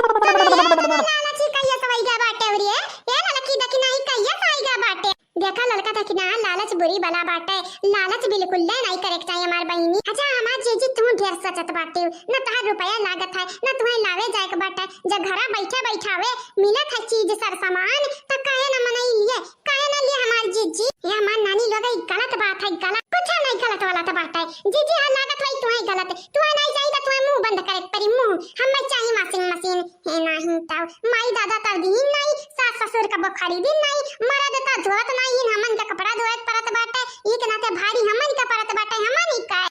लालची कहिया सवाईगा बाटे और ये लड़की देखी नहीं कहिया सवाईगा बाटे देखा लड़का था कि ना लालच बुरी बला बाटे लालच बिल्कुल नहीं करे चाहिए हमार बहिनी। अच्छा हमार जीजी तू ढेर सचत बाटे न तहार रुपया लागत है न तुम्हें लावे जाए के बाटे जब घरा बैठा बैठावे मिलत है चीज सर सामान त काहे न मनई लिए काहे न लिए हमार जीजी ये हमार नानी लोग गलत बात है गलत कुछ नहीं गलत वाला तो बात है जीजी हां लागत है तुम्हें गलत तुम्हें नहीं चाहिए तुम्हें मुंह बंद करे परी मुंह हमें चाहिए वॉशिंग मशीन है नहीं तब माई दादा तर दिन नहीं सास ससुर का बखारी दिन नहीं मरद ता धोत नहीं हमन का कपड़ा धोत परत बाटे एक नाते भारी हमन का परत बाटे हमन ही का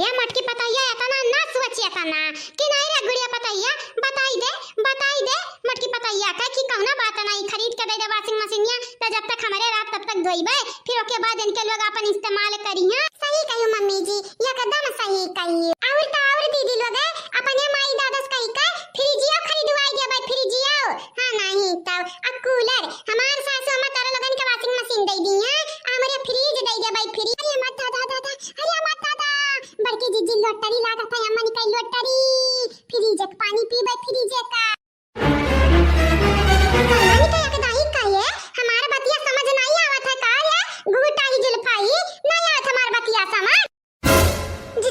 ये मटकी पतैया एतना ना सोचिए तना कि नहीं रे गुड़िया पतैया बताई दे मटकी पतैया का कि कौना बात नहीं खरीद के दे दे वॉशिंग मशीनिया तो जब तक हमारे रात तब तक धोइबे फिर ओके बाद इनके लोग अपन इस्तेमाल करिया सही कहियो मम्मी जी एकदम सही कहियो और दीदी लोग अपन ये माई दादस कही का फ्रिजिया खरीदवाई दे भाई फ्रिजिया हां नहीं तब अब कूलर हमार सासू अम्मा तारा लोगन के वॉशिंग मशीन दे दी है हमरे फ्रिज दे दे भाई फ्रिज अरे मत दादा अरे मत दादा बड़की जीजी लोटरी लागत है अम्मा निकल लोटरी फ्रिज के पानी पीबे फ्रिज का नानी का एकदाई का ये हमार बतिया समझ नहीं आवत है का ये गुटाई जुल्फाई नहीं आवत हमार बतिया समझ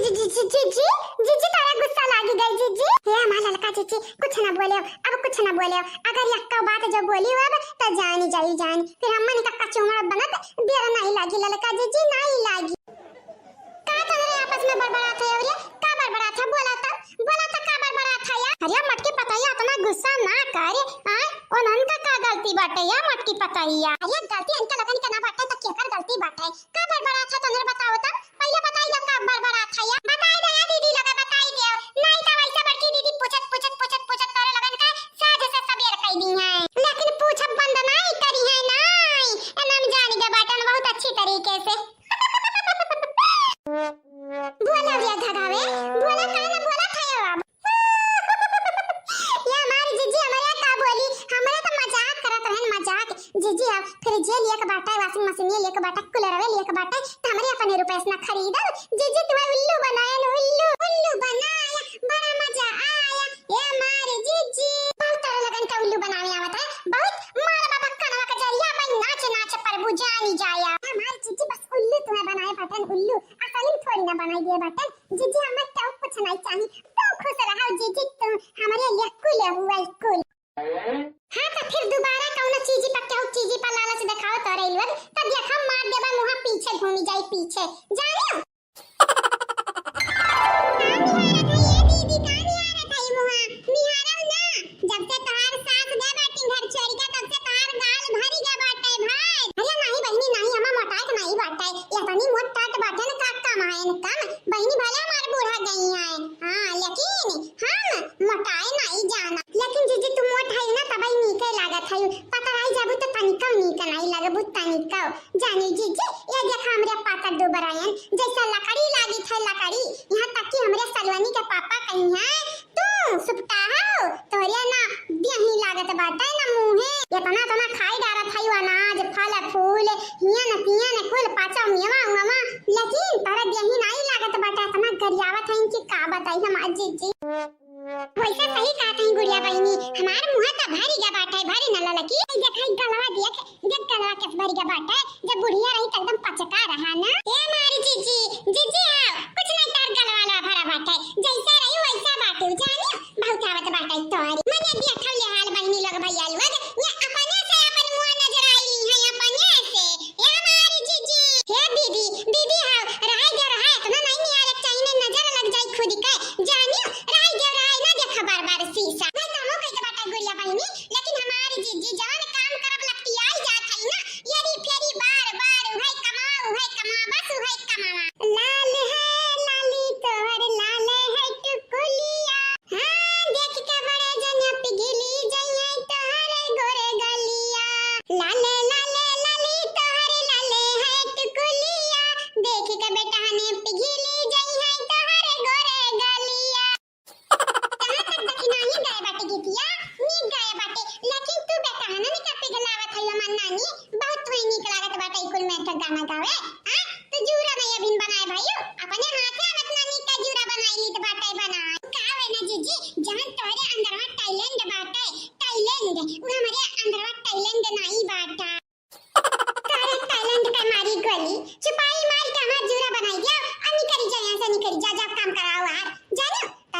जीजी तारा गुस्सा लागी गई जीजी हे हमारा लड़का जीजी कुछ ना बोले अब कुछ ना बोले अगर यक्का बात जो बोली अब तो जानी फिर अम्मा ने का चुमड़ा बनत देर नहीं लागी लड़का जीजी नहीं लागी का तोरे आपस में बड़बड़ा थे और का बड़बड़ा था बोला था का बड़बड़ा था यार अरे मटकी पतैया इतना गुस्सा ना कर हां ओनन का गलती बाटे या मटकी पतैया अरे गलती इनका लगन के ना बाटे तो केकर गलती बाटे का बड़बड़ा था तोरे बताओ तब पहले बताई लो का बड़बड़ा था या बताई दे या दीदी लगा बताई दे नहीं तो वैसे बड़की दीदी पूछत तोरे लगन का साझ से सबेर कह दी है लेकिन पूछब बंद नहीं करी है नहीं एनम जानी के बाटन बहुत अच्छी तरीके से बोला भैया धगावे बोला का ना बोला था अब ये हमारी जीजी हमारे का बोली हमारे तो मजाक करत रहन मजाक जीजी अब फिर जे लिए के बाटा वॉशिंग मशीन लिए के बाटा कूलर वे लिए के बाटा तो हमारे अपने रुपए से ना खरीदा जीजी तुम्हें उल्लू बनाया न उल्लू बनाया बड़ा मजा आया ये हमारी जीजी बहुत तरह लगन का उल्लू बनाने आवत है बहुत मारा बाबा कनवा का जरिया में नाच प्रभु जानी जाया हमारी जीजी बस उल्लू तुम्हें बनाए बटन उल्लू असली थोड़ी ना बनाई दिए बटन जीजी हमें तो कुछ नहीं चाहिए तो खुश रहो जीजी तुम हमारे लिए कुल हुआ कुल हां तो फिर दोबारा कौन चीज पर क्या चीज पर लालच दिखाओ तो रे लोग तब देखा मार देबा मुहा पीछे घूमी जाई पीछे जानियो जब से तोहार सास दे बाटी घर छोड़ के तब से तोहार गाल भरी गया बाटे भाई अरे नहीं बहनी नहीं हमा मोटाई तो नहीं बाटे ये तनी मोटा तो बाटे न का कम है न कम बहनी भले हमार बूढ़ा गई है हां लेकिन हम मोटाई नहीं जाना लेकिन जीजी तुम मोटाई ना तब ही नीके लागत है पता नहीं जाबू तो तनिका नीक नहीं लगबू तनिका जानी जीजी ये देख हमरे पाता दुबरायन जैसा लकड़ी लागी थे लकड़ी यहां तक कि हमरे सलवनी के पापा कहीं है तू सुपटा हो तोरिया ना बियाही लागत बाटे ना मुंहे इतना खाई डारत है अनाज फल फूल हिया न तिया न कुल पाचा मेवा उमा लेकिन तारा बियाही नहीं लागत बाटे इतना गरियावत है कि का बताई हम जीजी वैसे सही कहत है गुड़िया बहिनी हमार मुंह त भारी गा बाटे भारी न ललकी देखई गलवा देख गलवा के भारी गा बाटे जब बुढ़िया रही त एकदम पचका रहा ना ए मारी जीजी आओ कुछ नहीं तार गलवा भरा बाटे जैसे रही वैसा बाटे जानी बहुत आवत बाटे तोरी मने देखल ले हाल बहिनी लोग भैया लोग ये अपने से अपन मुंह नजर आई है अपने से ए हमारी जीजी हे दीदी हां रहाई इतना नहीं नियारक चाहिए नजर लग जाई खुद के जानियो रहाई ना देखा बार शीशा मैं कामो कई के बाटा गुड़िया बहिनी लेकिन हमारी जीजी जान काम करब लगती आई जात है ना येरी फेरी बार है कमा बस है कमावा लाल है लाली तोहर लाल है टुकुलिया हां देख के बड़े जन पिघल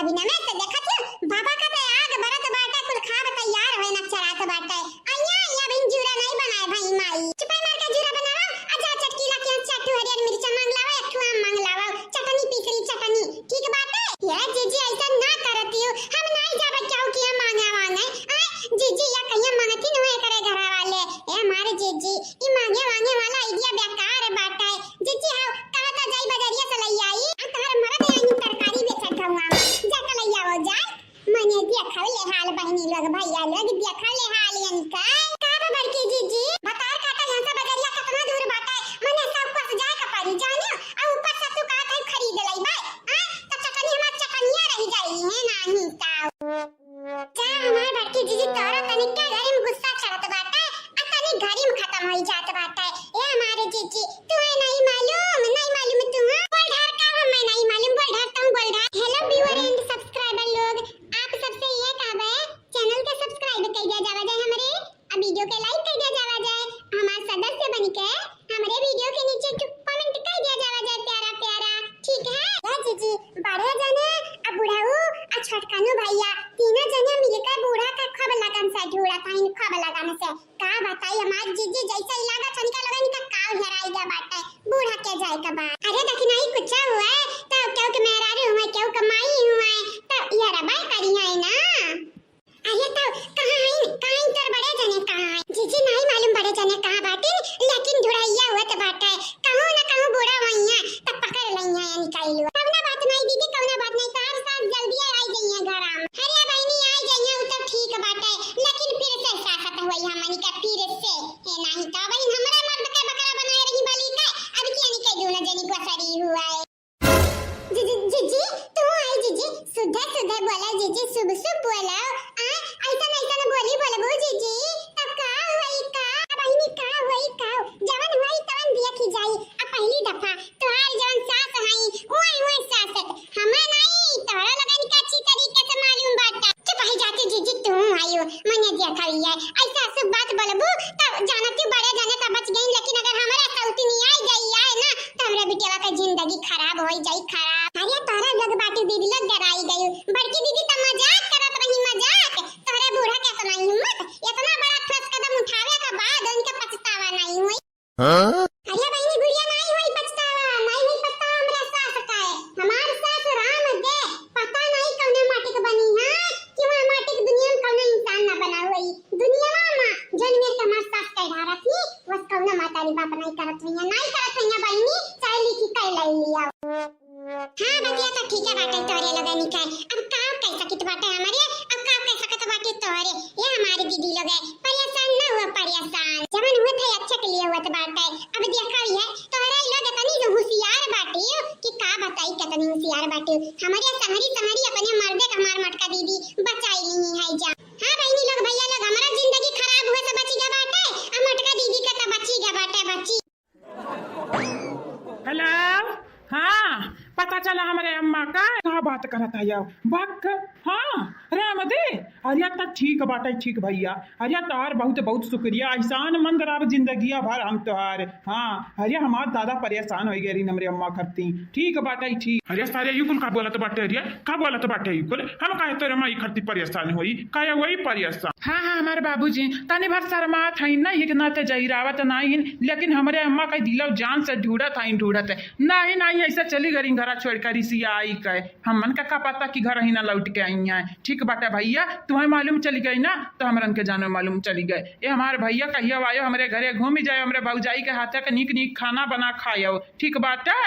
अभी ना मैं से देखत हूं बाबा का ते आग बरत बाटे कुल खाब तैयार होए न चरात बाटे अइया बिन जूरा नहीं बनाए भाई माई चुपाई मार के जूरा बनावा अच्छा चटकीला के चाटू हरियर मिर्चा मांगलावा एक ठुआ मांगलावा चटनी पीसरी चटनी ठीक बाटे ये जीजी ऐसा ना करती हो हम नहीं जाबे क्यों किया मांगा मांगे जीजी या कहिया मांगती न होए करे घर वाले ए हमारे जीजी ई मांगे मांगे वाला आइडिया बेकार बाटे जीजी हां कहता जाई बजरिया से लई आई तोहर मरद आई तरकारी बेचत हवा जाके लई आवो जा मने देखा ले हाल बहनी लोग भैया लोग देखा ले हाल यानी का बड़की जीजी बता काटा यहां से बजरिया कितना दूर बाटे मने सब कुछ जाए का पारी जाने और ऊपर से तू का खरीद लई भाई तो चटनी हमार चटनिया रह जाई है नाही ता हमार बड़की जीजी तोरा तनिक के घरे में गुस्सा चढ़त बाटे आ तनिक घरे में खत्म होई जात बाटे ए हमारे जीजी तुम्हें नहीं मालूम तुम बोल ढार का हमें नहीं मालूम बोल ढार तुम बोल ढार हेलो व्यूअर एंड सब्सक्राइबर लोग आप सबसे ये कहबे चैनल के सब्सक्राइब कर दिया जावा जाए हमरे और वीडियो के लाइक कर दिया जावा जाए हमारे सदस्य बन के हमरे वीडियो के नीचे कमेंट कर दिया जावा जाए प्यारा प्यारा ठीक है या जीजी बड़े जने अब बुढ़ाऊ और छोटकानु भैया तीनों जने मिलकर बूढ़ा का खब लगन से ढूंढा था इन खब लगन से का बताई हमार जीजी जैसे इलाका तनिका लगन का काव हेराई जा बाटे बूढ़ा के जाए का बात अरे देखी नहीं कुछ हुआ है तो क्यों के मेरा रे हुआ क्यों कमाई हुआ है तो ये रबाई करी है ना अरे तो कहां तर बड़े जने कहां जीजी नहीं मालूम बड़े जने कहां बाटे लेकिन ढुड़ाइया हुआ तो बाटे कहूं ना कहूं बूढ़ा वहिया तब पकड़ लइया निकाल लो कौना बात नहीं दीदी कौना बात नहीं तार साथ जल्दी आई गई है घर आम हरिया बहनी आई गई है तो ठीक बाटे लेकिन फिर से साखत हुई हमनी का फिर से है नहीं तो बहन हमरा मर्द के बकरा बनाए रही बली का अब क्या निकल दो ना जनी को सरी हुआ है जीजी तू आई जीजी सुधा बोला जीजी शुभ बोला ऐसा बोलबो जीजी तब का हुई का बहिनी का हुई का जवन हुई तवन देखी जाई आ पहली दफा तोहार जवन सास हई ओए सास हमें नहीं तोरा लगन का अच्छी तरीके से मालूम बाटा चुप ही जाती जीजी तू आयो मने देखा है ऐसा सब बात बोलबो तब जानती बड़े जाने तब बच गई लेकिन अगर हमारे सौती नहीं आई गई है ना तो हमरे बिटिया का जिंदगी खराब हो जाई खराब अरे तोरा लग बाटी दीदी लग डराई गई बड़की दीदी तो मजाक करत रही मजाक तोरे बूढ़ा के तो नहीं हिम्मत इतना बड़ा ठोस कदम उठावे के बाद उनके पछतावा नहीं हुई अरे बहनी गुड़िया नहीं हुई पछतावा हमरा सास का है हमार सास राम दे पता नहीं कौने माटी के बनी है कि वह माटी की दुनिया में कौने इंसान ना बना हुई दुनिया में जन्म के हमार सास कह रहा थी बस कौने माता री बाप नहीं करत हुई बहनी चाहे लिखी कह लई लिया हां बतिया तो ठीक है बाटे तोरे लगानी का अब काम कैसा कित बाटे हमारे अब काम कैसा कित बाटे तोरे ये हमारी दीदी लोग है परेशान ना हुआ परेशान जवन हुए थे अच्छा के लिए हुआ तो बाटे अब देखा है तोरा लोग इतनी जो होशियार बाटे कि का बताई कितनी होशियार बाटे हमारे समरी अपने मर्दे का मार मटका दीदी बचाई नहीं है जा हां बहनी लोग भैया लोग हमारा जिंदगी खराब हुआ तो बची गया बाटे अब मटका दीदी का तो बची गया बाटे बची हेलो हाँ पता चला हमारे अम्मा का कहाँ बात करता है बक हाँ राम दे अरे तो ठीक बाटे ठीक भैया अरे तोहार बहुत बहुत शुक्रिया एहसान मंद रब जिंदगी भर हम तोहार हाँ अरे हमार दादा परेशान हो गए हमरे अम्मा करती ठीक बाटे ठीक अरे सारे युकुल का बोला तो बाटे अरे का बोला तो बाटे युकुल हम काहे तोरे माई करती परेशान होई काहे वही परेशान हाँ हाँ हमारे बाबूजी तनी भर शर्मात है नहीं कि ना ते जहिरावत नहीं लेकिन हमारे अम्मा का दिलो जान से ढूंढत है नहीं ऐसा चली गई घरा छोड़ कर रिसिया आई कहे हमन का पता कि घर ही ना लौट के आई है ठीक बाटे भैया तुम्हें मालूम चली गई ना तो हमरन के जानो मालूम चली गए ये हमारे भैया कहियो आयो हमारे घरे घूम जाए हमारे भौजाई के हाथे के नीक नीक खाना बना खाओ ठीक बाटे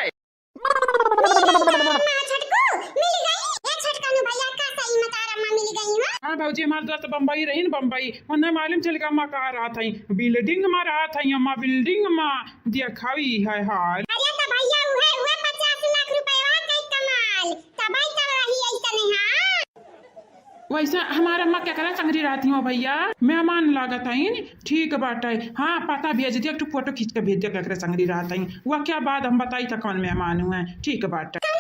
हाँ भाजी हमारे दोस्त बम्बई रही न बम्बई उन्हें मालूम चल गया अम्मा कहा रहा था बिल्डिंग में रहा था अम्मा बिल्डिंग में दिखाई है हाल वैसे हमारा अम्मा क्या करा संगरी रहती हूँ भैया मेहमान लागत है ठीक बात है हाँ पता भेज दिया एक फोटो खींच के भेज दिया क्या संगरी रहता है वह क्या बात हम बताई था कौन मेहमान हुए ठीक बात है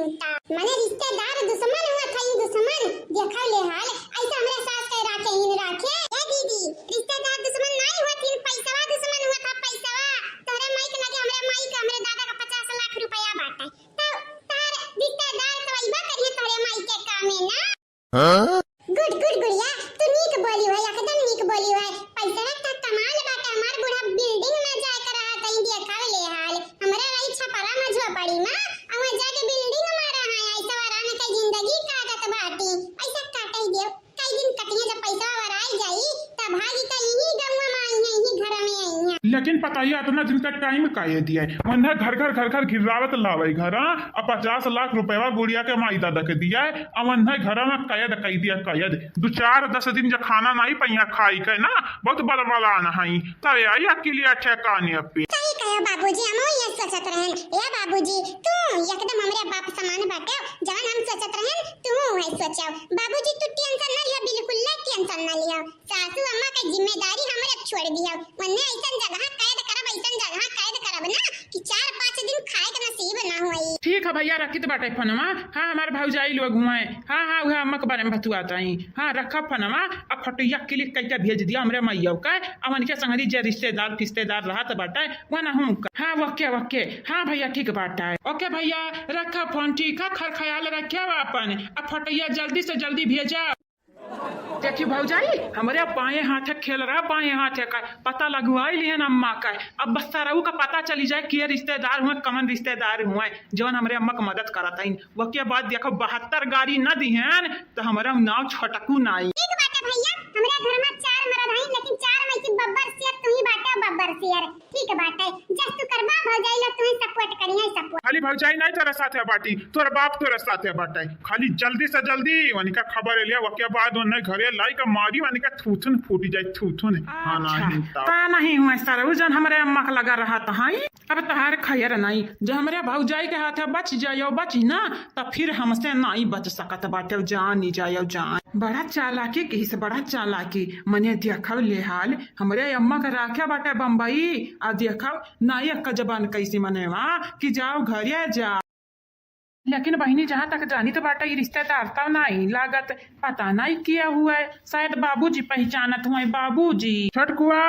रिश्तेदार दुश्मन हुआ था दुश्मन देखा ले हाल ऐसा हमरे सास कह रहा कहीं रखे ए दीदी रिश्तेदार दुश्मन नहीं हुआ तीन पैसा दुश्मन हुआ था पैसा तोरे माई के लगे हमरे माई का हमरे दादा का 50 लाख रुपया बाटा तो तार रिश्तेदार तो आइबा करिए तोरे माई के काम है ना गुड गुड गुड़िया तू नीक बोली है एकदम नीक बोली है पैसा का कमाल बाटा हमार बूढ़ा बिल्डिंग में जाए कर रहा था इंडिया का ले हाल हमरे रही छपरा में झोपड़ी में वहां जाके बिल्डिंग में रहा है ऐसा वराने का जिंदगी काटत बाटी ऐसा काट ही दे कई दिन कटिए जब पैसा वराई जाई तब भागी का यही गांव में आई है यही घर में आई है लेकिन पता ही इतना जिनका टाइम काहे दिया है मन घर गिरावत लावे घर अब 50 लाख रुपया गुड़िया के माई दादा के दिया है अब मन घर में कैद कही दिया कैद 2-4-10 दिन जब खाना नहीं पैया खाई के ना बहुत बलबला नहीं तब आई अकेले अच्छा कहानी पे सही कहो बाबूजी हम ये सोचत रहन ए बाबूजी तू एकदम हमरे बाप समान बाटे जवन हम सोचत रहन तू है सोचो बाबूजी तू टेंशन ना लिया बिल्कुल ना टेंशन ना लिया सासू अम्मा की जिम्मेदारी हमरे छोड़ दिया वन्ने ऐसन जगह कैद करब ऐसन जगह कैद करब ना कि 4-5 दिन खाए के नसीब ना होई ठीक है भैया रखी तो बाटे फोनमा हाँ हमारे भौजाई लोग हुए हाँ वह अम्मा के बारे में बतुआता ही हाँ रखा फोनमा अब फटैया क्लिक करके भेज दिया हमरे मैया का अब उनके संगरी जे रिश्तेदार फिश्तेदार रहा तो बाटे वो ना हूँ हाँ ओके हाँ भैया ठीक बाटा है ओके भैया रखा फोन ठीक है खर ख्याल रखे अपन अब फटैया जल्दी से जल्दी भेजा देखिए भौजाई हमारे बाएं हाथ खेल रहा बाएं हाथ का पता लगवाई लिए अम्मा का अब बस सारू का पता चली जाए कि रिश्तेदार हुए कमन रिश्तेदार हुए जौन हमारे अम्मा का मदद करता है वो के बाद देखो 72 गाड़ी न दी हैं तो हमारा नाव छटकू नाई ठीक बात है भैया हमरे घर में 4 मरद हैं लेकिन 4 में की बब्बर शेर तू ही बाटा बब्बर शेर ठीक बात है जस तू करबा भौजाई लोग तुम्हें सपोर्ट करिए सपोर्ट खाली भौजाई नहीं तेरे साथ है बाटी तोर बाप तोरे साथ है बाटा खाली जल्दी से जल्दी वनिका खबर लिया वो के बाद उन्हें घरे लाई का मारी वनिका थूथन फूटी जाए थूथन हां नहीं हुआ सारा जन हमारे अम्मा का लगा रहा था हां अब तहार खैर नहीं जो हमारे भौजाई के हाथ बच जायो बची ना तो फिर हमसे नहीं बच सकत बाटे जान नहीं जायो जान बड़ा चालाकी कही से बड़ा चालाकी मने देखो ले हाल हमारे अम्मा का राख्या बाटे बम्बई आ देखो नायक का जबान कैसी मनेवा कि जाओ घरे जा लेकिन बहनी जहाँ तक जानी तो बाटा ये रिश्तेदार तो नहीं लागत पता नहीं किया हुआ है शायद बाबूजी पहचानत हुए बाबूजी छटकुआ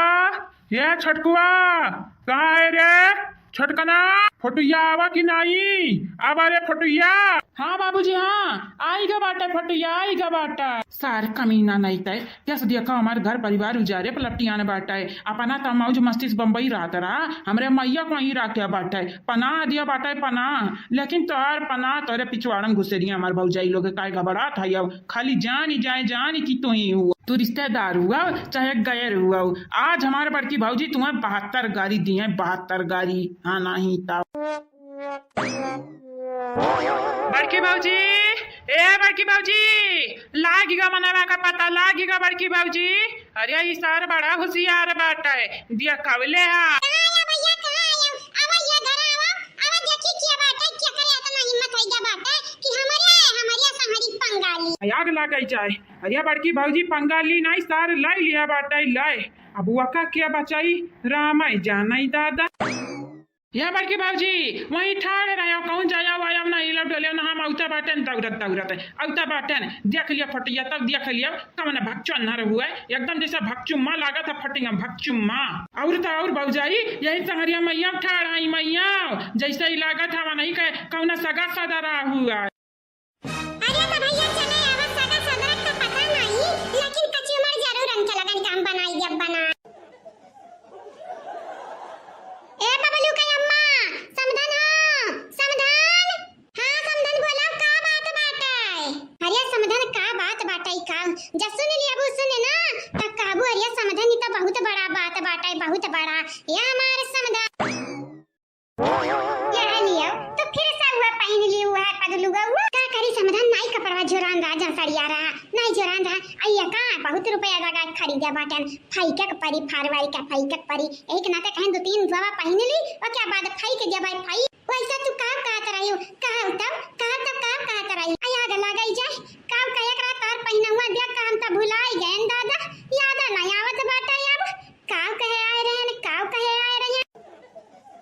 ये छटकुआ कहाँ है रे छटकना फोटुया आवा कि नहीं आवा रे फोटुया हाँ बाबूजी हाँ आएगा बाटा फोटुया आएगा बाटा सार कमीना नहीं तय कैसे देखा हमारे घर परिवार उजारे पलटियान बाटा है अपना तो मौज मस्ती बम्बई रहा रहा हमारे मैया को वहीं रखे बाटा है पना दिया बाटा है पना लेकिन तोर पना तोरे पिछवाड़न घुसे रही हमारे भौजाई लोग का घबरा था अब खाली जानी कि तू ही हुआ तू रिश्तेदार हुआ चाहे गैर हुआ आज हमारे बड़की भौजी तुम्हें 72 गाड़ी दी है 72 गाड़ी हाँ नहीं था बड़की भौजी ए बड़की भौजी लागेगा मनावा का पता लागेगा बड़की भौजी अरे ये सार बड़ा होशियार बाटा है दिया कवले है आग लग जाए अरे बड़की भौजी पंगाली नहीं सार लाई लिया बाटा लाए अब वका क्या बचाई रामाई जाना दादा या बड़की भौजी वहीं ठाड़े रहे कौन जाया वाया नहीं लौट ले ना हम औता बाटन दौड़त औता बाटन देख लिया फटिया तब देख लिया कमन भक्चन न हुआ एकदम जैसा भक्चुम्मा लगा था फटिया भक्चुम्मा और तो और भौजाई यही तहरिया मैया ठाड़ आई मैया जैसा ही लगा था नहीं कहे कौन सगा सदा रहा हुआ बहुत बड़ा ये हमारे समझा क्या लिया तो फिर सब हुआ पहन लिया हुआ है पदलुगा हुआ का करी समाधान नहीं कपड़ा जोरान राजा सड़िया रहा नहीं जोरान रहा आइया का बहुत रुपया लगा खरीदा बाटन फाइकक परी फारवारी का फाइकक परी एक नाते कहें 2-3 दवा पहन ली और क्या बाद फाइक जब आई फाई वैसा तू का तरह हो का तरह आया गला गई जाए का कया करा तार पहना हुआ दिया काम त भुलाई गए दादा याद नहीं आवत बाटा अब काव कहे आए रहे काव कहे आए रहे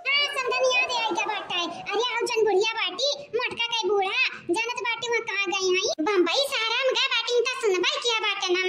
हां समझन याद आई क्या बाटा है अरे आओ जन बुढ़िया बाटी मटका के बूढ़ा जानत बाटी वहां कहां गई हई बम्बई सारा में गए बाटी ता सुनबाई किया बाटे ना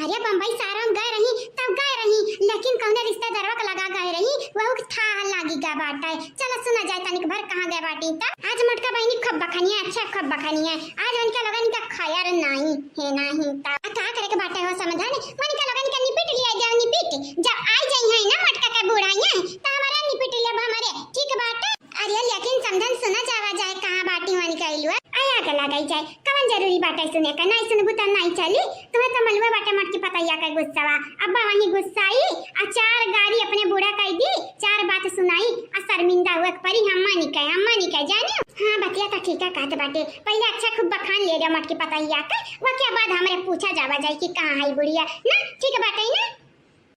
अरे बम्बई भाई सारा गए रही तब गए रही, लेकिन कौने रिश्तेदारवा के लगा गए रही वहू था लागी गा बाटा है। चलो सुना जाए तनिक भर कहां गए बाटी ता आज मटका बहनी खूब बखानी है, अच्छा खूब बखानी है आज उनका लगन का खायर नहीं है नहीं ता का करे के बाटा हो समझा ने मन का लगन का निपट लिया जाओ निपट जब आ जाई है ना मटका का बुढ़ाई है ता हमारा निपट लिया हमारे ठीक बाटा। अरे लेकिन समझन सुना जावा जाए कहां बाटी वानी कहलुआ आया के लगाई जाए कवन जरूरी बाटा सुने का नहीं सुनबू त नहीं चली तुम्हें तो मलुआ बाटा मटकी पतैया का गुस्सावा अब्बा वही गुस्साई आ चार गाड़ी अपने बूढ़ा कह दी चार बात सुनाई आ शर्मिंदा हुआ परी हम्मा निकल जाने। हां बतिया तो ठीक है कहत बाटे पहले अच्छा खूब बखान ले जा मटकी पतैया का वके बाद हमरे पूछा जावा जाए कि कहां है बुढ़िया ना ठीक बाटे ना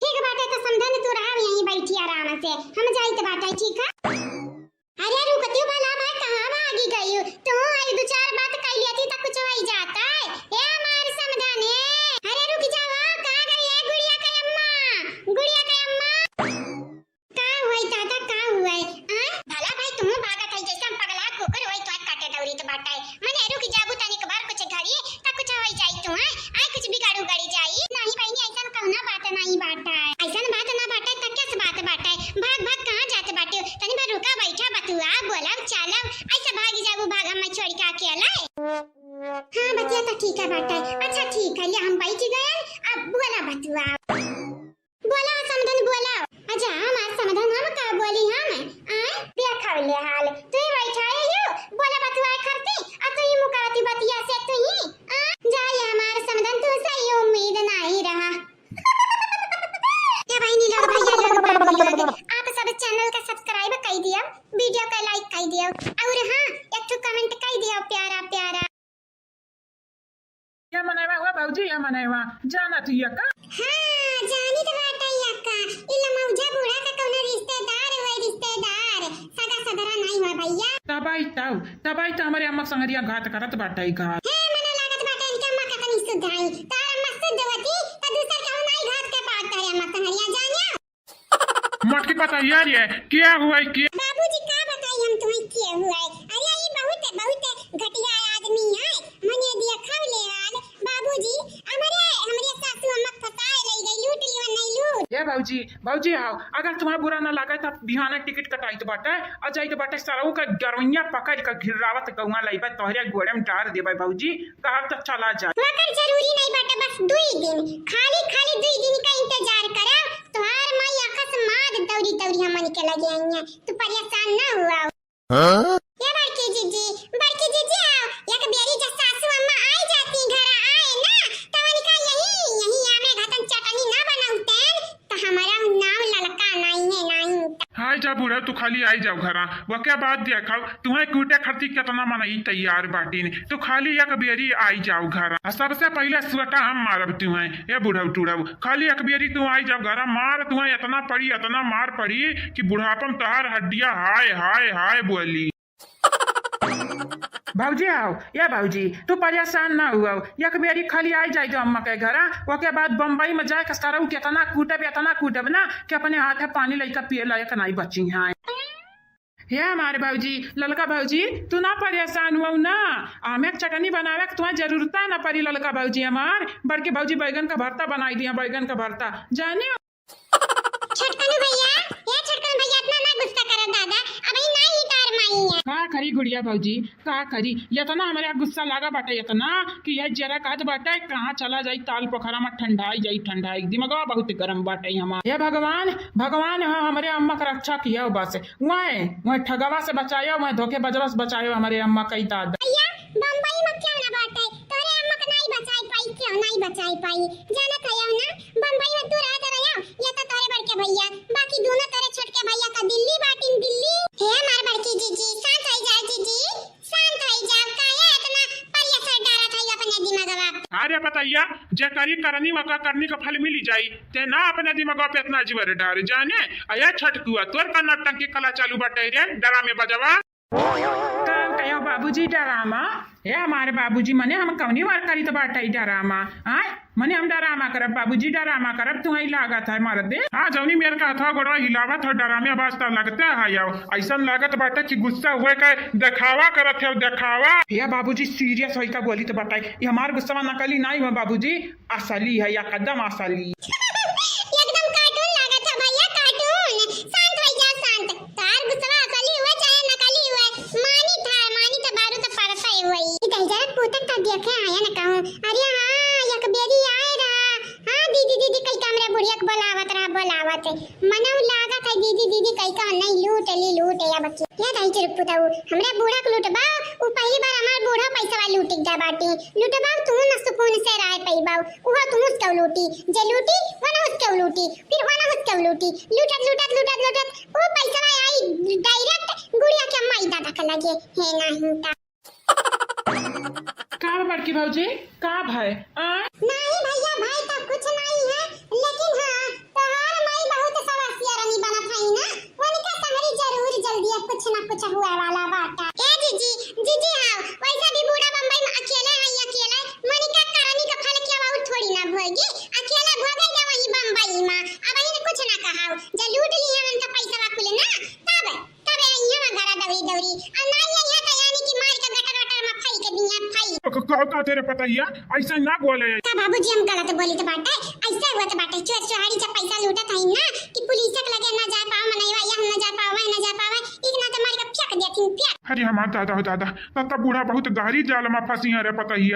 ठीक बाटे तो समझन तू रहा यहीं बैठी आराम से हम जाई तो बाटे ठीक है। अरे रुकती भला भाई कहां भागी गई हो तो आई दो चार बात कह लेती तो कुछ हो ही जाता है ए हमार समझाने। अरे रुक जाओ कहां गई है गुड़िया का अम्मा का हुई दादा का हुआ है भला भाई तुम भागा था जैसा पगला खोकर होई तो काटे दौरी तो बाटा है मने रुक जाबू तनिक बार कुछ घरी त कुछ हो जाई तू आई कुछ बिगाड़ू गड़ी जाई नहीं बहनी ऐसा कहना बात नहीं बाटा है ऐसा बात ना बाटा त कैसे बात बाटा है भाग कहां जाते बाटे तनी बार रुका बैठा बतुआ बोला चलो ऐसा भागी जाबू भाग हम छोड़ के अकेला हां बतिया तो ठीक है बाटा अच्छा ठीक है ले हम बैठ गए अब बोला बतुआ बोला समधन बोला अच्छा हमार समधन हम का बोली हम देखा ले हाल तू बैठा है यो बोला बतुआ करती आ तू ही मुकाती बतिया से तू ही जाए हमार समधन तू सही उम्मीद नहीं रहा ये बहनी लोग भैया लोग बाबू लोग आप सब चैनल का सब्सक्राइब कर दियो वीडियो का लाइक कर दियो और हां एक तो कमेंट कर दियो प्यारा प्यारा क्या मनावा हुआ बाबूजी या मनावा जाना तू या का हां जानी तो बात है यक्का इला मौजा बूढ़ा का कोनो रिश्तेदार सगा सदरा नहीं हुआ भैया तबाई तो हमारे अम्मा संगरिया घात करत बाटाई घात हे मने लागत बाटे इनके अम्मा का तनी सुधाई तारा मस्त दवती त दूसर के नहीं घात के पाट करे अम्मा संगरिया जानिया मटकी पतैया रे क्या हुआ कि बाबूजी का बताई हम तुम्हें क्या हुआ है अरे ये बहुत घटिया आदमी है मने दिया खवले हाल बाबूजी हमरे सासू अम्मा फसाए रह गई लूट लियो नहीं लूट ये बाबूजी आओ अगर तुम्हारा बुरा ना लगा तो बिहाना टिकट कटाई तो बाटा आ जाई तो बाटा सरऊ का गरवैया पकड़ के घिरावत गौवा लइबा तोहरे गोड़े में डाल देबे बाबूजी कहब तो चला जा मगर जरूरी नहीं बाटा बस 2 दिन खाली 2 दिन का इंतजार करो तोहार माई अकस्मात दौड़ी हमन के लगे आईया तू परेशान ना हुआ ये बड़की जीजी आओ एक बेरी जब सासू अम्मा आई जाती घर आए ना तवन का यही आमे घटन चटनी ना बनाउतेन तो हमारा नाम ललका नहीं है नहीं हाय जा बुढ़ा तू खाली आई जाओ घरा वो क्या बात देखा तुम्हें कूटे खर्ची कितना मनाई तैयार बाटी ने तो खाली एक बेरी आई जाओ घरा सबसे पहले सुटा हम मारब तुम्हें ये बुढ़ा टूढ़ब खाली एक बेरी तू आई जाओ घरा मार तुम्हें इतना मार पड़ी कि बुढ़ापम तहार हड्डियां हाय हाय हाय बोली भाऊजी आओ या भाऊजी तू परेशान ना हुआ एक बेरी खाली आई जाए जो अम्मा के घरा ओके बाद बम्बई में जाए कसरऊ कितना कूटब ना कि अपने हाथ है पानी लेकर पिए लायक नहीं बची हैं हे हमारे भाऊजी ललका भाऊजी तू ना परेशान हुआ ना हमें चटनी बनावे के तुम्हें जरूरत ना पड़ी ललका भाऊजी हमार बड़के भाऊजी बैगन का भरता बनाई दिया बैगन का भरता जाने छटकन भैया इतना ना गुस्सा करो दादा अभी नहीं तार माई है का करी गुड़िया भाऊजी का करी इतना हमारे गुस्सा लगा बाटे इतना कि यह जरा कहत बाटे कहाँ चला जाई ताल पोखरा में ठंडाई दिमागवा बहुत गर्म बाटे हमारे ये भगवान हाँ हमारे अम्मा का रक्षा किया हो बस वह ठगवा से बचायो वह धोखे बजवा से बचायो हमारे अम्मा कई दादा बम्बई में क्यों ना बाटे तोरे अम्मा का नहीं बचाई पाई जाना था ना बम्बई में तू रहते रहो ये तो तोरे बड़के भैया बाकी दोनों तेरे छोटके भैया का दिल्ली बाटी दिल्ली हे हमार बड़की जीजी शांत हो जाओ काहे इतना परेशान डाला था अपने दिमागवा अरे बताइया जे करी करनी मका करनी का फल मिली जाई ते ना अपने दिमागवा पे इतना जीवर डाल जाने आया छटकुआ तोर का नटंकी कला चालू बाटे रे डरा में बजवा काम कयो हो बाबूजी डरामा हे हमारे बाबूजी मने हम कवनी बार करी तो बाटा ही डरामा आय मने हम डरामा करब बाबूजी डरामा करब तुम्हें लागत है मार दे हाँ जौनी मेरे का था गोड़ा हिलावत हो डरामे आवाज तब लगता है याओ ऐसा लागत बाटे कि गुस्सा हुए का दिखावा करत है दिखावा। भैया बाबूजी सीरियस होई का बोली तो बताई ये हमार गुस्सा नकली नहीं हुआ बाबूजी असली है या कदम असली एकदम कार्टून लागत है भैया कार्टून। शांत हो जा शांत। तार गुस्सा असली हुआ चाहे नकली हुआ मानी तो बारू तो पड़ता ही हुई। इधर जरा पुतक का देखे आया न कहूं अरे हां यक बेरी आए रहा। हां दीदी कई कमरे बुढ़िया को बोलावत है मनव लागत है दीदी कई का नहीं लूट या बच्ची या दाई चुप पुताऊ हमरा बूढ़ा को लूटबा उ पहली बार हमार बूढ़ा पैसा वाला लूट जा बाटी लूटबा तू न सुकून से राय पैबा उहा तू उसका लूटी जे लूटी वना उसका लूटी फिर वना उसका लूटी लूटत ओ पैसा आई डायरेक्ट गुड़िया के माई दादा का लगे है नहीं ता का बड़की भाऊजी का भाई नहीं भैया भाई तब कुछ नहीं है लेकिन हां तोहार माई बहुत समस्या रनी बना थाई ना उनका तहरी जरूर जल्दी अब कुछ ना कुछ हुआ वाला बाटा ए जीजी हां वैसा भी बूढ़ा बम्बई में अकेले मनिका करानी का फल क्या बहुत थोड़ी ना भोगी अकेला भोगे जा वही बम्बई में अब इन्हें कुछ ना कहाओ जे लूट ली है उनका पैसा वाकुले ना तब यहाँ घरा दौरी और नहीं यहाँ का यानी कि मार के गटर में फाई के दिया फाई का तेरे पता ही ऐसा ना बोले का बाबूजी हम गलत बोली तो बाटे ऐसा हुआ तो बाटे चोर चोहारी जब पैसा लूटा था ना कि पुलिस तक लगे ना जा पाओ मनैवा या हम ना जा पावे इतना तो मार के फेंक देती फेंक। अरे हमार दादा तब बूढ़ा बहुत गहरी जाल में फंसी है रे पता ही